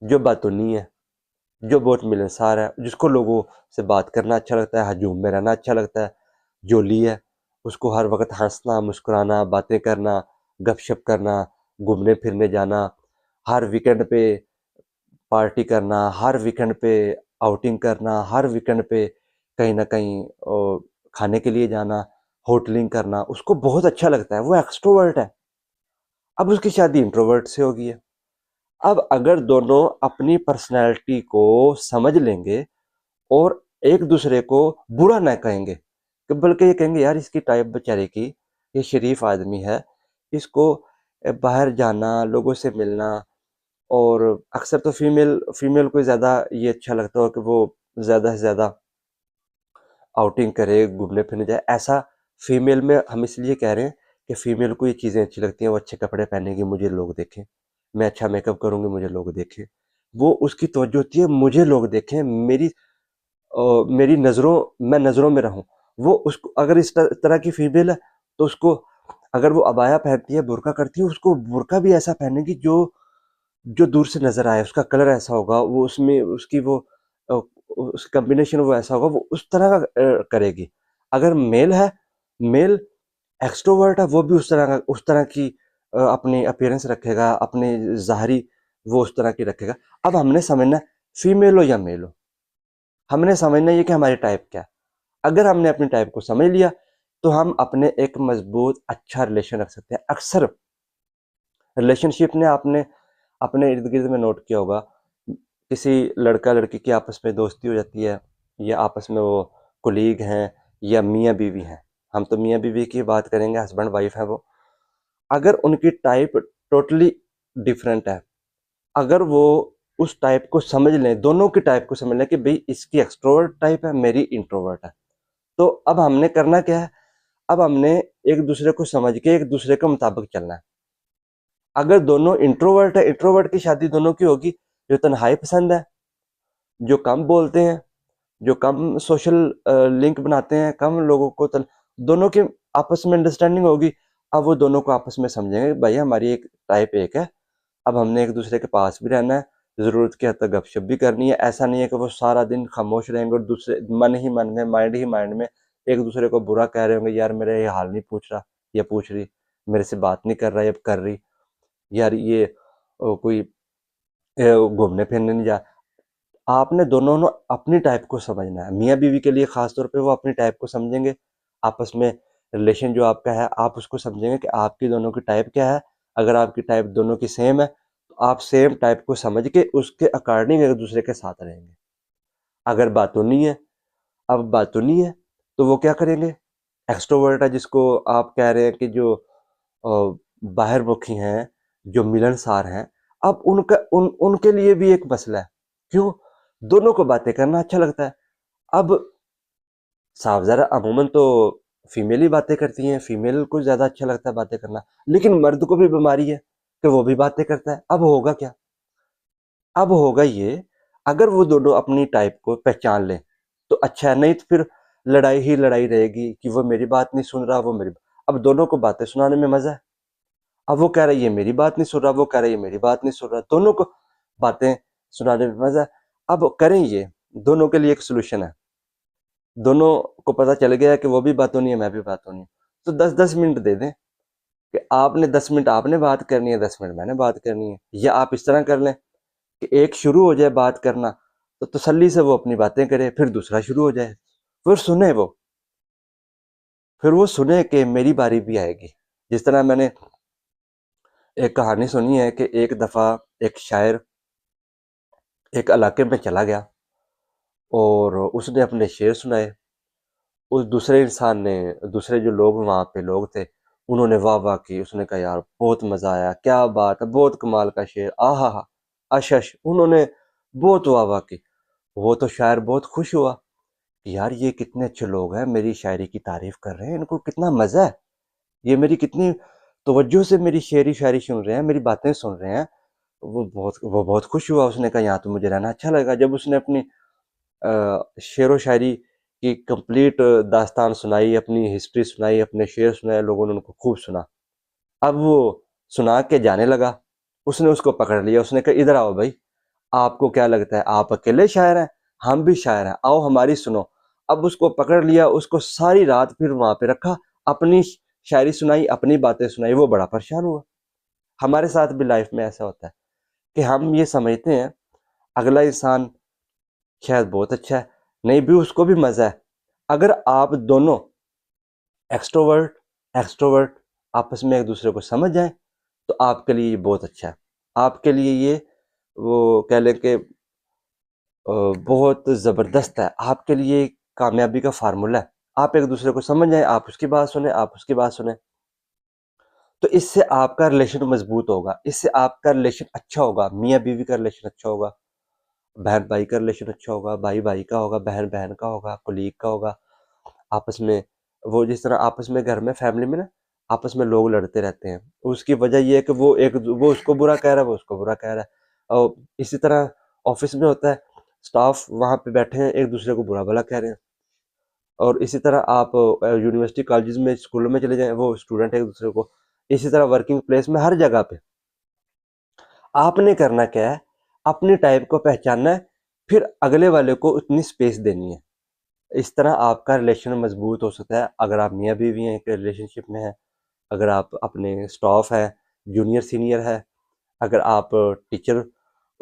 [SPEAKER 1] जो बातूनी है, जो बहुत मिलनसार है, जिसको लोगों से बात करना अच्छा लगता है, हजूम में रहना अच्छा लगता है, जोली है, उसको हर वक्त हंसना, मुस्कुराना, बातें करना, गपशप करना, घूमने फिरने जाना, हर वीकेंड पे पार्टी करना, हर वीकेंड पे आउटिंग करना, हर वीकेंड पे कहीं न कहीं खाने के लिए जाना, होटलिंग करना, उसको बहुत अच्छा लगता है, वो एक्सट्रोवर्ट है। अब उसकी शादी इंट्रोवर्ट से हो गई है। अब अगर दोनों अपनी पर्सनैलिटी को समझ लेंगे और एक-दूसरे को बुरा ना कहेंगे, कि बल्कि ये कहेंगे यार इसकी टाइप बेचारे की, ये शरीफ आदमी है, इसको बाहर जाना, लोगों से मिलना, और अक्सर तो फीमेल फीमेल को ज़्यादा ये अच्छा लगता हो कि वो ज़्यादा से ज़्यादा आउटिंग करे, घूमने-फिरने जाए। ऐसा फीमेल में हम इसलिए कह रहे हैं कि फीमेल को ये चीज़ें अच्छी लगती हैं, वो अच्छे कपड़े पहनेगी, मुझे लोग देखें। मैं अच्छा मेकअप करूँगी, मुझे लोग देखें। वो उसकी तवज्जो होती है, मुझे लोग देखें, मेरी मैं नज़रों में रहूँ। वो उसको अगर इस तरह की फीमेल है, तो उसको अगर वो अबाया पहनती है, बुर्का करती है, उसको बुर्का भी ऐसा पहनेगी जो जो दूर से नज़र आए, उसका कलर ऐसा होगा, वो उसमें उसकी वो अ, उस कॉम्बिनेशन वो ऐसा होगा, वो उस तरह का करेगी। अगर मेल है, मेल एक्सट्रोवर्ट है, वो भी उस तरह की अपनी अपीयरेंस रखेगा, अपनी ज़ाहिरी वो उस तरह की रखेगा। अब हमने समझना है फीमेल हो या मेल हो, हमने समझना ये कि हमारी टाइप क्या है। अगर हमने अपनी टाइप को समझ लिया, तो हम अपने एक मज़बूत अच्छा रिलेशन रख सकते हैं। अक्सर रिलेशनशिप ने आपने अपने इर्द-गिर्द में नोट किया होगा, किसी लड़का-लड़की की आपस में दोस्ती हो जाती है, या आपस में वो कोलीग हैं या मियाँ-बीवी हैं। हम तो मियाँ-बीवी की बात करेंगे, हस्बैंड-वाइफ है वो। अगर उनकी टाइप टोटली डिफरेंट है, अगर वो उस टाइप को समझ लें, दोनों की टाइप को समझ लें कि भई इसकी एक्सट्रोवर्ट टाइप है, मेरी इंट्रोवर्ट है। तो अब हमने करना क्या है? अब हमने एक-दूसरे को समझ के एक-दूसरे के मुताबिक चलना है। अगर दोनों इंट्रोवर्ट है, इंट्रोवर्ट की शादी दोनों की होगी, जो तन्हाई पसंद है, जो कम बोलते हैं, जो कम सोशल लिंक बनाते हैं, कम लोगों को दोनों की आपस में अंडरस्टैंडिंग होगी। अब वो दोनों को आपस में समझेंगे, भाई हमारी एक टाइप एक है, अब हमने एक-दूसरे के पास भी रहना है, ज़रूरत के हद तक गपशप भी करनी है। ऐसा नहीं है कि वो सारा दिन खामोश रहेंगे और दूसरे मन ही मन में, माइंड ही माइंड में एक-दूसरे को बुरा कह रहे होंगे, यार मेरा ये हाल नहीं पूछ रहा या पूछ रही, मेरे से बात नहीं कर रहा या कर रही, यार ये कोई घूमने फिरने नहीं जा। आपने दोनों ने अपनी टाइप को समझना है। मियाँ बीवी के लिए खास तौर पे वो अपनी टाइप को समझेंगे, आपस में रिलेशन जो आपका है आप उसको समझेंगे कि आपकी दोनों की टाइप क्या है। अगर आपकी टाइप दोनों की सेम है, तो आप सेम टाइप को समझ के उसके अकॉर्डिंग एक दूसरे के साथ रहेंगे। अगर बातूनी है, अब बातूनी है, तो वो क्या करेंगे? एक्सट्रोवर्ट है जिसको आप कह रहे हैं कि जो बाहिरमुखी हैं, जो मिलनसार हैं, अब उनके लिए भी एक मसला है। क्यों? दोनों को बातें करना अच्छा लगता है। अब साफ ज़ाहिर है अमूमन तो फीमेल ही बातें करती हैं, फीमेल को ज़्यादा अच्छा लगता है बातें करना, लेकिन मर्द को भी बीमारी है कि वो भी बातें करता है। अब होगा क्या? अब होगा ये, अगर वो दोनों अपनी टाइप को पहचान लें तो अच्छा है, नहीं तो फिर लड़ाई ही लड़ाई रहेगी कि वो मेरी बात नहीं सुन रहा, वो मेरी। अब दोनों को बातें सुनाने में मजा है। अब वो कह रहा है ये मेरी बात नहीं सुन रहा, वो कह रहा है ये मेरी बात नहीं सुन रहा, दोनों को बातें सुनाने में मजा है। अब करें ये, दोनों के लिए एक सोल्यूशन है। दोनों को पता चल गया है कि वो भी बातों नहीं है, मैं भी बातों नहीं हूँ, तो 10-10 मिनट दे दें कि आपने 10 मिनट आपने बात करनी है, 10 मिनट मैंने बात करनी है। या आप इस तरह कर लें कि एक शुरू हो जाए बात करना, तो तसल्ली से वो अपनी बातें करे, फिर दूसरा शुरू हो जाए, फिर वो सुने कि मेरी बारी भी आएगी। जिस तरह मैंने एक कहानी सुनी है कि एक दफ़ा एक शायर एक इलाके में चला गया और उसने अपने शेर सुनाए। उस दूसरे इंसान ने, दूसरे जो लोग वहाँ पे लोग थे, उन्होंने वाह वाह की। उसने कहा यार बहुत मज़ा आया, क्या बात है, बहुत कमाल का शेर, आहा हा, अशश। उन्होंने बहुत वाह वाह की। वो तो शायर बहुत खुश हुआ कि यार ये कितने अच्छे लोग हैं, मेरी शायरी की तारीफ कर रहे हैं, इनको कितना मज़ा है, ये मेरी कितनी तवज्जो से मेरी शेरी शायरी सुन रहे हैं, मेरी बातें सुन रहे हैं। वो बहुत खुश हुआ। उसने कहा यहाँ तो मुझे रहना अच्छा लगा। जब उसने अपनी शेर व शायरी की कंप्लीट दास्तान सुनाई, अपनी हिस्ट्री सुनाई, अपने शेर सुनाए, लोगों ने उनको खूब सुना। अब वो सुना के जाने लगा, उसने उसको पकड़ लिया। उसने कहा इधर आओ भाई, आपको क्या लगता है आप अकेले शायर हैं, हम भी शायर हैं, आओ हमारी सुनो। अब उसको पकड़ लिया, उसको सारी रात फिर वहां पे रखा, अपनी शायरी सुनाई, अपनी बातें सुनाई। वो बड़ा परेशान हुआ। हमारे साथ भी लाइफ में ऐसा होता है कि हम ये समझते हैं अगला इंसान शायद बहुत अच्छा है, नहीं भी उसको भी मजा है। अगर आप दोनों एक्सट्रोवर्ट एक्सट्रोवर्ट आपस में एक दूसरे को समझ जाएं तो आपके लिए ये बहुत अच्छा है। आपके लिए ये, वो कह लें कि बहुत ज़बरदस्त है। आपके लिए कामयाबी का फार्मूला है। आप एक दूसरे को समझ जाएं, आप उसकी बात सुने, आप उसकी बात सुने, तो इससे आपका रिलेशन मजबूत होगा, इससे आपका रिलेशन अच्छा होगा, मियाँ बीवी का रिलेशन अच्छा होगा, बहन भाई का रिलेशन अच्छा होगा, भाई भाई का होगा, बहन बहन का होगा, कोलीग का होगा। आपस में, वो जिस तरह आपस में घर में फैमिली में ना आपस में लोग लड़ते रहते हैं, उसकी वजह ये है कि वो उसको बुरा कह रहा है, वो उसको बुरा कह रहा है। और इसी तरह ऑफिस में होता है, स्टाफ वहाँ पे बैठे हैं, एक दूसरे को बुरा भला कह रहे हैं। और इसी तरह आप यूनिवर्सिटी कॉलेजेस में, स्कूलों में चले जाएं, वो स्टूडेंट एक दूसरे को। इसी तरह वर्किंग प्लेस में, हर जगह पे आपने करना क्या है, अपनी टाइप को पहचानना है, फिर अगले वाले को उतनी स्पेस देनी है। इस तरह आपका रिलेशन मजबूत हो सकता है। अगर आप मियाँ बीवी हैं, एक रिलेशनशिप में हैं, अगर आप अपने स्टाफ है, जूनियर सीनियर है, अगर आप टीचर,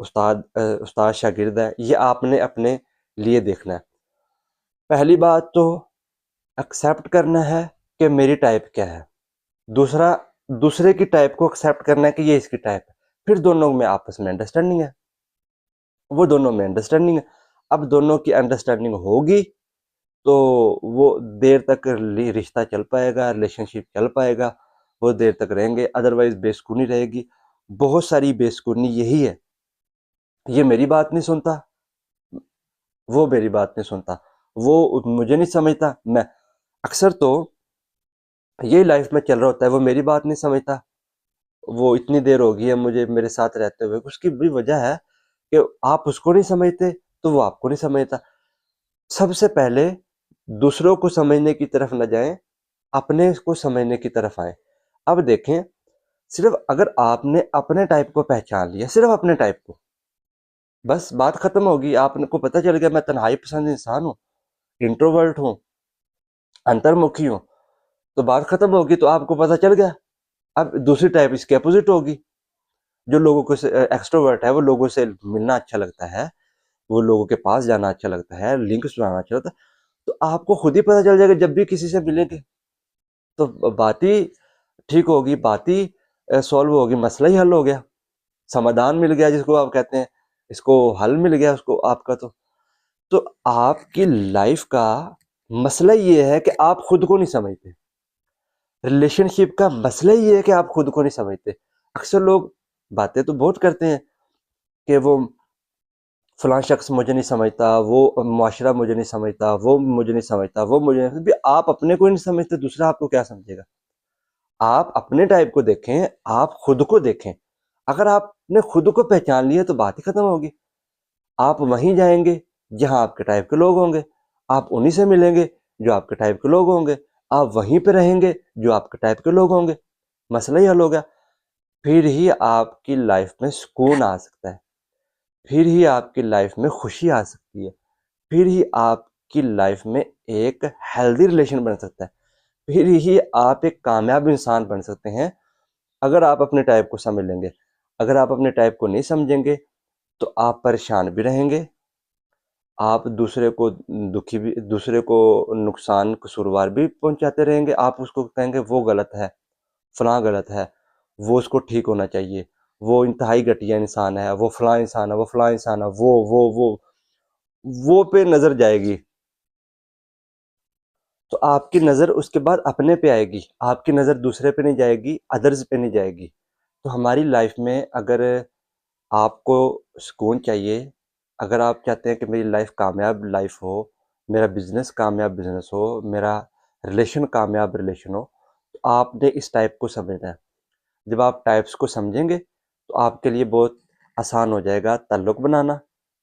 [SPEAKER 1] उस्ताद शागिर्द है, ये आपने अपने लिए देखना है। पहली बात तो एक्सेप्ट करना है कि मेरी टाइप क्या है। दूसरा, दूसरे की टाइप को एक्सेप्ट करना है कि ये इसकी टाइप है। फिर दोनों में आपस में अंडरस्टैंडिंग है, वो दोनों में अंडरस्टैंडिंग है। अब दोनों की अंडरस्टैंडिंग होगी तो वो देर तक रिश्ता चल पाएगा, रिलेशनशिप चल पाएगा, वो देर तक रहेंगे। अदरवाइज बेसुकूनी रहेगी। बहुत सारी बेसुकूनी यही है, ये मेरी बात नहीं सुनता, वो मेरी बात नहीं सुनता, वो मुझे नहीं समझता। मैं अक्सर तो यही लाइफ में चल रहा होता है, वो मेरी बात नहीं समझता, वो इतनी देर हो गई है मुझे मेरे साथ रहते हुए। उसकी भी वजह है कि आप उसको नहीं समझते तो वो आपको नहीं समझता। सबसे पहले दूसरों को समझने की तरफ न जाएं, अपने को समझने की तरफ आए। अब देखें, सिर्फ अगर आपने अपने टाइप को पहचान लिया, सिर्फ अपने टाइप को, बस बात खत्म होगी। आपको पता चल गया मैं तन्हाई पसंद इंसान हूँ, इंट्रोवर्ट हूँ, अंतर्मुखी हूँ, तो बात खत्म होगी। तो आपको पता चल गया। अब दूसरी टाइप इसके अपोजिट होगी। जो लोगों को एक्सट्रोवर्ट है, वो लोगों से मिलना अच्छा लगता है, वो लोगों के पास जाना अच्छा लगता है, लिंक्स बनाना अच्छा लगता है। तो आपको खुद ही पता चल जाएगा जब भी किसी से मिलेंगे तो बात ही ठीक होगी, बात ही सॉल्व होगी, मसला ही हल हो गया, समाधान मिल गया जिसको आप कहते हैं, इसको हल मिल गया उसको आपका। तो आपकी लाइफ का मसला ये है कि आप खुद को नहीं समझते। रिलेशनशिप का मसला ये है कि आप खुद को नहीं समझते। अक्सर लोग बातें तो बहुत करते हैं कि वो फलां शख्स मुझे नहीं समझता, वो मुआशरा मुझे नहीं समझता, वो मुझे नहीं समझता, वो मुझे नहीं समझता। आप अपने को ही नहीं समझते, दूसरा आपको क्या समझेगा। आप अपने टाइप को देखें, आप खुद को देखें, अगर आपने खुद को पहचान लिया तो बात ही खत्म होगी। आप वहीं जाएंगे जहां आपके टाइप के लोग होंगे, आप उन्हीं से मिलेंगे जो आपके टाइप के लोग होंगे, आप वहीं पे रहेंगे जो आपके टाइप के लोग होंगे, मसला ही हल हो गया। फिर ही आपकी लाइफ में सुकून आ सकता है, फिर ही आपकी लाइफ में खुशी आ सकती है, फिर ही आपकी लाइफ में एक हेल्दी रिलेशन बन सकता है, फिर ही आप एक कामयाब इंसान बन सकते हैं। अगर आप अपने टाइप को समझ लेंगे। अगर आप अपने टाइप को नहीं समझेंगे तो आप परेशान भी रहेंगे, आप दूसरे को दुखी भी, दूसरे को नुकसान कसूरवार भी पहुंचाते रहेंगे। आप उसको कहेंगे वो गलत है, फलां गलत है, वो उसको ठीक होना चाहिए, वो इंतहाई घटिया इंसान है, वो फलां इंसान है, वो फलां इंसान है, वो पे नजर जाएगी। तो आपकी नज़र उसके बाद अपने पे आएगी, आपकी नज़र दूसरे पे नहीं जाएगी, अदर्स पे नहीं जाएगी। तो हमारी लाइफ में अगर आपको सुकून चाहिए, अगर आप चाहते हैं कि मेरी लाइफ कामयाब लाइफ हो, मेरा बिजनेस कामयाब बिजनेस हो, मेरा रिलेशन कामयाब रिलेशन हो, तो आपने इस टाइप को समझना है। जब आप टाइप्स को समझेंगे तो आपके लिए बहुत आसान हो जाएगा ताल्लुक़ बनाना,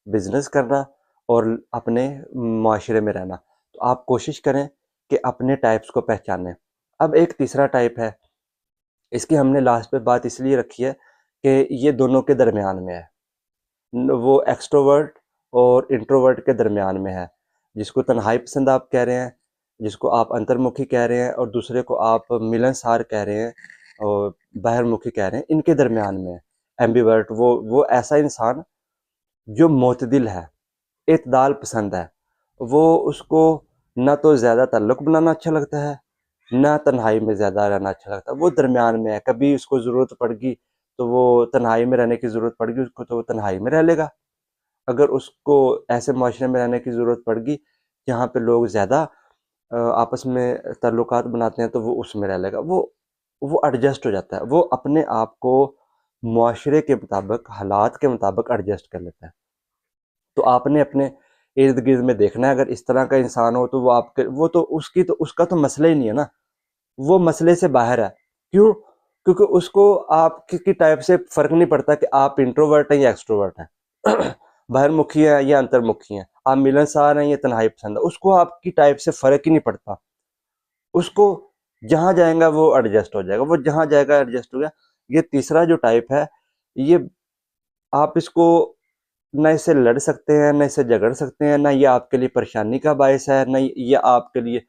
[SPEAKER 1] बिजनेस करना और अपने माशरे में रहना। तो आप कोशिश करें कि अपने टाइप्स को पहचानें। अब एक तीसरा टाइप है, इसकी हमने लास्ट पे बात इसलिए रखी है कि ये दोनों के दरमियान में है। वो एक्सट्रोवर्ट और इंट्रोवर्ट के दरमियान में है, जिसको तन्हाई पसंद आप कह रहे हैं, जिसको आप अंतर्मुखी कह रहे हैं और दूसरे को आप मिलनसार कह रहे हैं और बाहरमुखी कह रहे हैं, इनके दरमियान में है एम्बिवर्ट। वो ऐसा इंसान जो मोतदिल है, इत्दाल पसंद है। वो उसको ना तो ज़्यादा ताल्लुक़ बनाना अच्छा लगता है, ना तन्हाई में ज़्यादा रहना अच्छा लगता है। वो दरमियान में है, कभी उसको ज़रूरत पड़ेगी तो वो तन्हाई में रहने की ज़रूरत पड़ेगी उसको तो वो तन्हाई में रह लेगा। अगर उसको ऐसे माशरे में रहने की ज़रूरत पड़ेगी जहाँ पे लोग ज़्यादा आपस में ताल्लुकात बनाते हैं तो वो उसमें रह लेगा। वो एडजस्ट हो जाता है, वो अपने आप को मुआशरे के मुताबिक, हालात के मुताबिक एडजस्ट कर लेता है। तो आपने अपने इर्द-गिर्द में देखना है, अगर इस तरह का इंसान हो तो वो आपके वो तो उसकी तो उसका तो मसला ही नहीं है ना, वो मसले से बाहर है। क्यों? क्योंकि उसको आपकी टाइप से फ़र्क नहीं पड़ता कि आप इंट्रोवर्ट हैं या एक्सट्रोवर्ट हैं। बाहरमुखी हैं या अंतर्मुखी हैं, आप मिलनसार हैं या तन्हाई पसंद है, उसको आपकी टाइप से फ़र्क ही नहीं पड़ता। उसको जहाँ जाएगा वो एडजस्ट हो जाएगा, वो जहाँ जाएगा एडजस्ट हो गया। ये तीसरा जो टाइप है, ये आप इसको ना इससे लड़ सकते हैं, ना इससे झगड़ सकते हैं, ना ये आपके लिए परेशानी का बायस है, ना ये आपके लिए,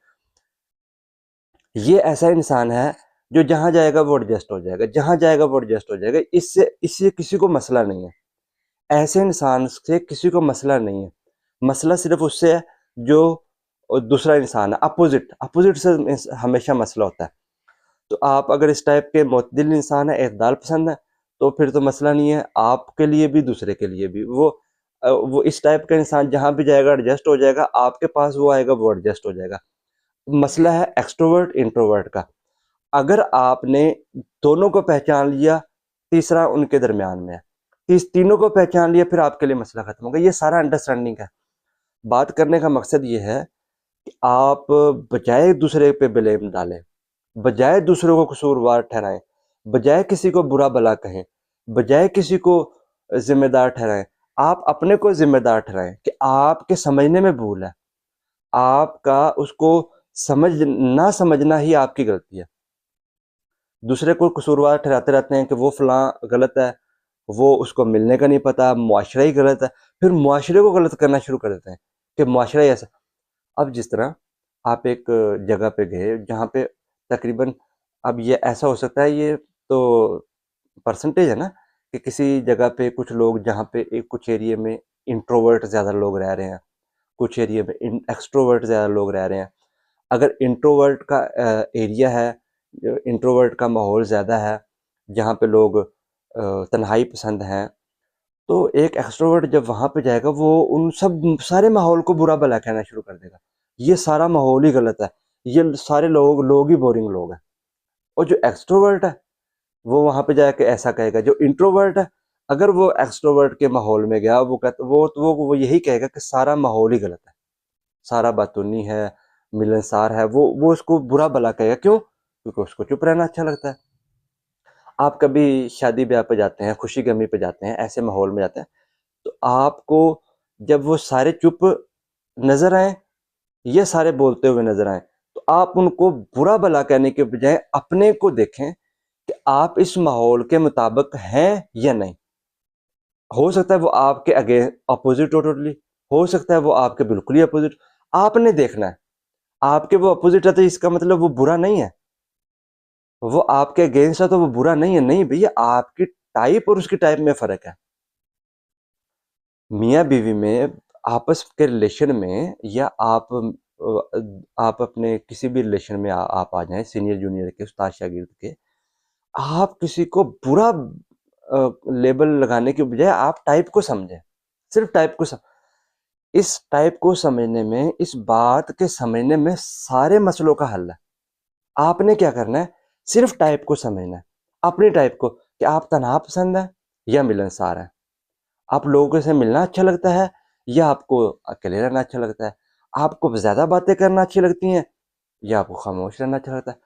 [SPEAKER 1] ये ऐसा इंसान है जो जहाँ जाएगा वो एडजस्ट हो जाएगा, जहाँ जाएगा वो एडजस्ट हो जाएगा। इससे किसी को मसला नहीं है। ऐसे इंसान से किसी को मसला नहीं है। मसला सिर्फ़ उससे है जो दूसरा इंसान है, अपोज़िट अपोज़िट से हमेशा मसला होता है। तो आप अगर इस टाइप के मुतदिल इंसान हैं, एतदाल पसंद है, तो फिर तो मसला नहीं है, आपके लिए भी, दूसरे के लिए भी। वो इस टाइप का इंसान जहाँ भी जाएगा एडजस्ट हो जाएगा, आपके पास वो आएगा वो एडजस्ट हो जाएगा। मसला है एक्सट्रोवर्ट, इंट्रोवर्ट का। अगर आपने दोनों को पहचान लिया, तीसरा उनके दरमियान में है। इस तीनों को पहचान लिया फिर आपके लिए मसला खत्म हो गया। ये सारा अंडरस्टैंडिंग है। बात करने का मकसद ये है कि आप बजाय दूसरे पे ब्लेम डालें, बजाय दूसरों को कसूरवार ठहराएं, बजाय किसी को बुरा भला कहें, बजाय किसी को जिम्मेदार ठहराएं, आप अपने को जिम्मेदार ठहराएं कि आपके समझने में भूल है, आपका उसको समझ ना समझना ही आपकी गलती है। दूसरे को कसूरवार ठहराते रहते हैं कि वो फलां गलत है, वो उसको मिलने का नहीं पता, मुआशरा ही गलत है। फिर मुआशरे को गलत करना शुरू कर देते हैं कि मुआशरा ही ऐसा। अब जिस तरह आप एक जगह पे गए जहाँ पे तकरीबन, अब ये ऐसा हो सकता है, ये तो परसेंटेज है ना, कि किसी जगह पे कुछ लोग जहाँ पे एक कुछ एरिया में इंट्रोवर्ट ज़्यादा लोग रह रहे हैं, कुछ एरिया में एक्सट्रोवर्ट ज़्यादा लोग रह रहे हैं। अगर इंट्रोवर्ट का एरिया है, इंट्रोवर्ट का माहौल ज़्यादा है, जहाँ पे लोग तन्हाई पसंद हैं, तो एक एक्सट्रोवर्ट जब वहाँ पे जाएगा वो उन सब सारे माहौल को बुरा भला कहना शुरू कर देगा। ये सारा माहौल ही गलत है, ये सारे लोग ही बोरिंग लोग हैं। और जो एक्सट्रोवर्ट है वो वहाँ पे जाके ऐसा कहेगा। जो इंट्रोवर्ट है, अगर वो एक्सट्रोवर्ट के माहौल में गया, वो कहता वो यही कहेगा कि सारा माहौल ही गलत है, सारा बातूनी है, मिलनसार है, वो उसको बुरा भला कहेगा। क्यों? क्योंकि उसको चुप रहना अच्छा लगता है। आप कभी शादी ब्याह पे जाते हैं, खुशी गमी पे जाते हैं, ऐसे माहौल में जाते हैं, तो आपको जब वो सारे चुप नज़र आएँ या सारे बोलते हुए नज़र आएँ, तो आप उनको बुरा भला कहने के बजाय अपने को देखें कि आप इस माहौल के मुताबिक हैं या नहीं। हो सकता है वो आपके अपोज़िट हो टोटली, हो सकता है वो आपके बिल्कुल ही अपोज़िट। आपने देखना है, आपके वो अपोज़िट है तो इसका मतलब वो बुरा नहीं है। वो आपके अगेंस्ट है तो वो बुरा नहीं है। नहीं भैया, आपकी टाइप और उसकी टाइप में फ़र्क है। मियाँ-बीवी में आपस के रिलेशन में या आप अपने किसी भी रिलेशन में आप आ जाएँ सीनियर जूनियर के, उस्ताद शागिर्द के, आप किसी को बुरा लेबल लगाने के बजाय आप टाइप को समझें। सिर्फ़ टाइप को सम इस टाइप को समझने में, इस बात के समझने में सारे मसलों का हल है। आपने क्या करना है, सिर्फ़ टाइप को समझना है। अपनी टाइप को कि आप तन्हा पसंद है या मिलनसार हैं। आप लोगों से मिलना अच्छा लगता है या आपको अकेले रहना अच्छा लगता है? आपको ज़्यादा बातें करना अच्छी लगती हैं या आपको खामोश रहना अच्छा लगता है?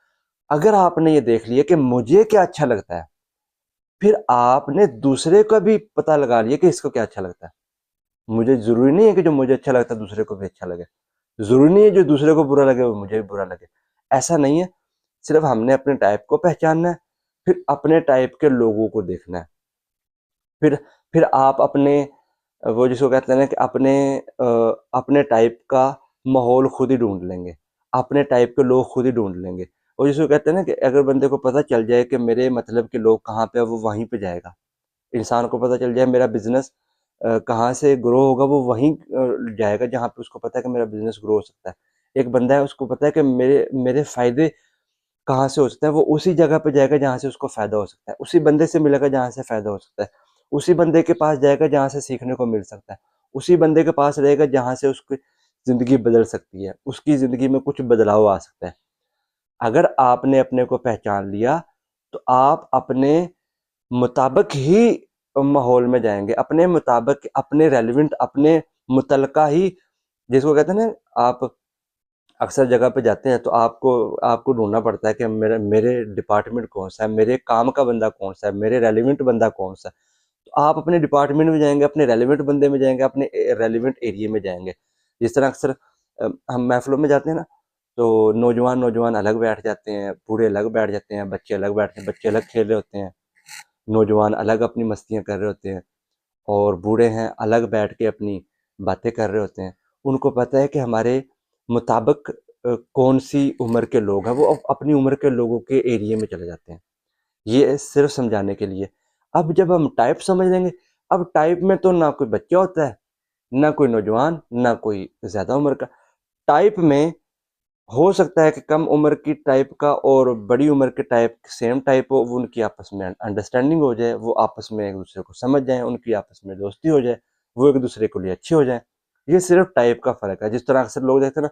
[SPEAKER 1] अगर आपने ये देख लिया कि मुझे क्या अच्छा लगता है, फिर आपने दूसरे का भी पता लगा लिया कि इसको क्या अच्छा लगता है। मुझे ज़रूरी नहीं है कि जो मुझे अच्छा लगता है दूसरे को भी अच्छा लगे। ज़रूरी नहीं है जो दूसरे को बुरा लगे वो मुझे भी बुरा लगे। ऐसा नहीं है, सिर्फ़ हमने अपने टाइप को पहचानना है, फिर अपने टाइप के लोगों को देखना है। फिर फिर आप अपने वो जिसको कहते हैं ना कि अपने टाइप का माहौल खुद ही ढूँढ लेंगे। अपने टाइप के लोग खुद ही ढूँढ लेंगे। और जिसको कहते हैं ना कि अगर बंदे को पता चल जाए कि मेरे मतलब के लोग कहाँ पे हैं, वो वहीं पे जाएगा। इंसान को पता चल जाए मेरा बिज़नेस कहाँ से ग्रो होगा, वो वहीं जाएगा जहाँ पे उसको पता है कि मेरा बिज़नेस ग्रो हो सकता है। एक बंदा है उसको पता है कि मेरे मेरे फ़ायदे कहाँ से हो सकता है, वो उसी जगह पे जाएगा जहाँ से उसको फ़ायदा हो सकता है। उसी बंदे से मिलेगा जहाँ से फ़ायदा हो सकता है। उसी बंदे के पास जाएगा जहाँ से सीखने को मिल सकता है। उसी बंदे के पास रहेगा जहाँ से उसकी ज़िंदगी बदल सकती है। उसकी ज़िंदगी में कुछ बदलाव आ सकता है। अगर आपने अपने को पहचान लिया, तो आप अपने मुताबिक ही माहौल में जाएँगे। अपने मुताबिक, अपने रेलेवेंट, अपने मुतलका ही जिसको कहते हैं ना, आप अक्सर जगह पे जाते हैं तो आपको आपको ढूँढना पड़ता है कि मेरा मेरे डिपार्टमेंट कौन-सा है, मेरे काम का बंदा कौन-सा है, मेरे रेलेवेंट बंदा कौन-सा है। तो आप अपने डिपार्टमेंट में जाएँगे, अपने रेलेवेंट बंदे में जाएँगे, अपने रेलेवेंट एरिया में जाएँगे। जिस तरह अक्सर हम महफ़िलों में जाते हैं ना, तो नौजवान अलग बैठ जाते हैं, बूढ़े अलग बैठ जाते हैं, बच्चे अलग बैठते हैं, बच्चे अलग खेल रहे होते हैं, नौजवान अलग अपनी मस्तियाँ कर रहे होते हैं और बूढ़े हैं अलग बैठ के अपनी बातें कर रहे होते हैं। उनको पता है कि हमारे मुताबिक कौन-सी उम्र के लोग हैं, वो अपनी उम्र के लोगों के एरिया में चले जाते हैं। ये सिर्फ़ समझाने के लिए। अब जब हम टाइप समझ लेंगे, अब टाइप में तो ना कोई बच्चा होता है, ना कोई नौजवान, ना कोई ज़्यादा उम्र का। टाइप में हो सकता है कि कम उम्र की टाइप का और बड़ी उम्र के टाइप सेम टाइप हो, वो उनकी आपस में अंडरस्टैंडिंग हो जाए, वो आपस में एक-दूसरे को समझ जाएँ, उनकी आपस में दोस्ती हो जाए, वो एक-दूसरे के लिए अच्छे हो जाएँ। ये सिर्फ़ टाइप का फ़र्क है। जिस तरह अक्सर लोग देखते हैं ना,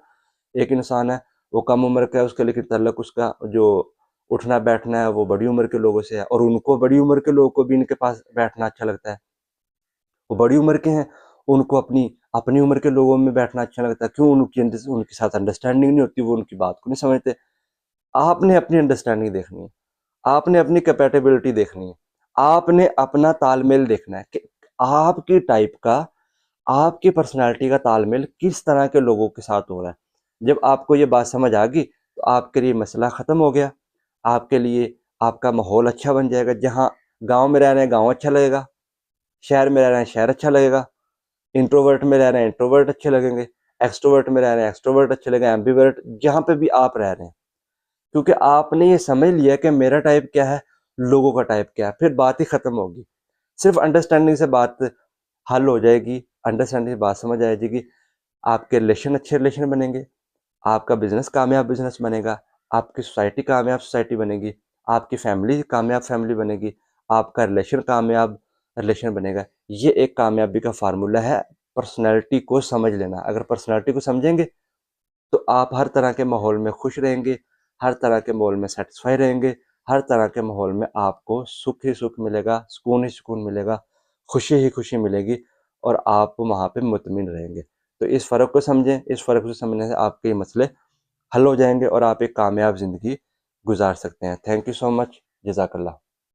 [SPEAKER 1] एक इंसान है, वो कम उम्र का है उसका, लेकिन ताल्लुक उसका जो उठना-बैठना है वो बड़ी उम्र के लोगों से है और उनको बड़ी उम्र के लोगों को भी इनके पास बैठना अच्छा लगता है। वो बड़ी उम्र के हैं, उनको अपनी अपनी उम्र के लोगों में बैठना अच्छा लगता है। क्यों? उनके साथ अंडरस्टैंडिंग नहीं होती, वो उनकी बात को नहीं समझते। आपने अपनी अंडरस्टैंडिंग देखनी है, आपने अपनी कैपेबिलिटी देखनी है, आपने अपना तालमेल देखना है कि आपकी टाइप का, आपकी पर्सनैलिटी का तालमेल किस तरह के लोगों के साथ हो रहा है। जब आपको ये बात समझ आ गई, तो आपके लिए मसला ख़त्म हो गया। आपके लिए आपका माहौल अच्छा बन जाएगा। जहाँ गाँव में रह रहे हैं, गाँव अच्छा लगेगा, शहर में रह रहे हैं, शहर अच्छा लगेगा, इंट्रोवर्ट में रह रहे हैं, इंट्रोवर्ट अच्छे लगेंगे, एक्सट्रोवर्ट में रह रहे हैं, एक्सट्रोवर्ट अच्छे लगेंगे, एम्बिवर्ट जहाँ पे भी आप रह रहे हैं। क्योंकि आपने ये समझ लिया कि मेरा टाइप क्या है, लोगों का टाइप क्या है, फिर बात ही खत्म होगी। सिर्फ़ अंडरस्टैंडिंग से बात हल हो जाएगी, अंडरस्टैंडिंग से बात समझ आ जाएगी, आपके रिलेशन अच्छे रिलेशन बनेंगे, आपका बिज़नेस कामयाब बिज़नेस बनेगा, आपकी सोसाइटी कामयाब सोसाइटी बनेगी, आपकी फैमिली कामयाब फैमिली बनेगी, आपका रिलेशन कामयाब रिलेशन बनेगा। ये एक कामयाबी का फ़ॉर्मूला है, पर्सनैलिटी को समझ लेना। अगर पर्सनैलिटी को समझेंगे, तो आप हर तरह के माहौल में खुश रहेंगे, हर तरह के माहौल में सैटिस्फाई रहेंगे, हर तरह के माहौल में आपको सुख ही सुख मिलेगा, सुकून ही सुकून मिलेगा, खुशी ही खुशी मिलेगी और आप वहाँ पे मुतमिन रहेंगे। तो इस फ़र्क को समझें, इस फ़र्क को समझने से आपके ये मसले हल हो जाएँगे और आप एक कामयाब ज़िंदगी गुज़ार सकते हैं। Thank you so much. जज़ाकल्लाह।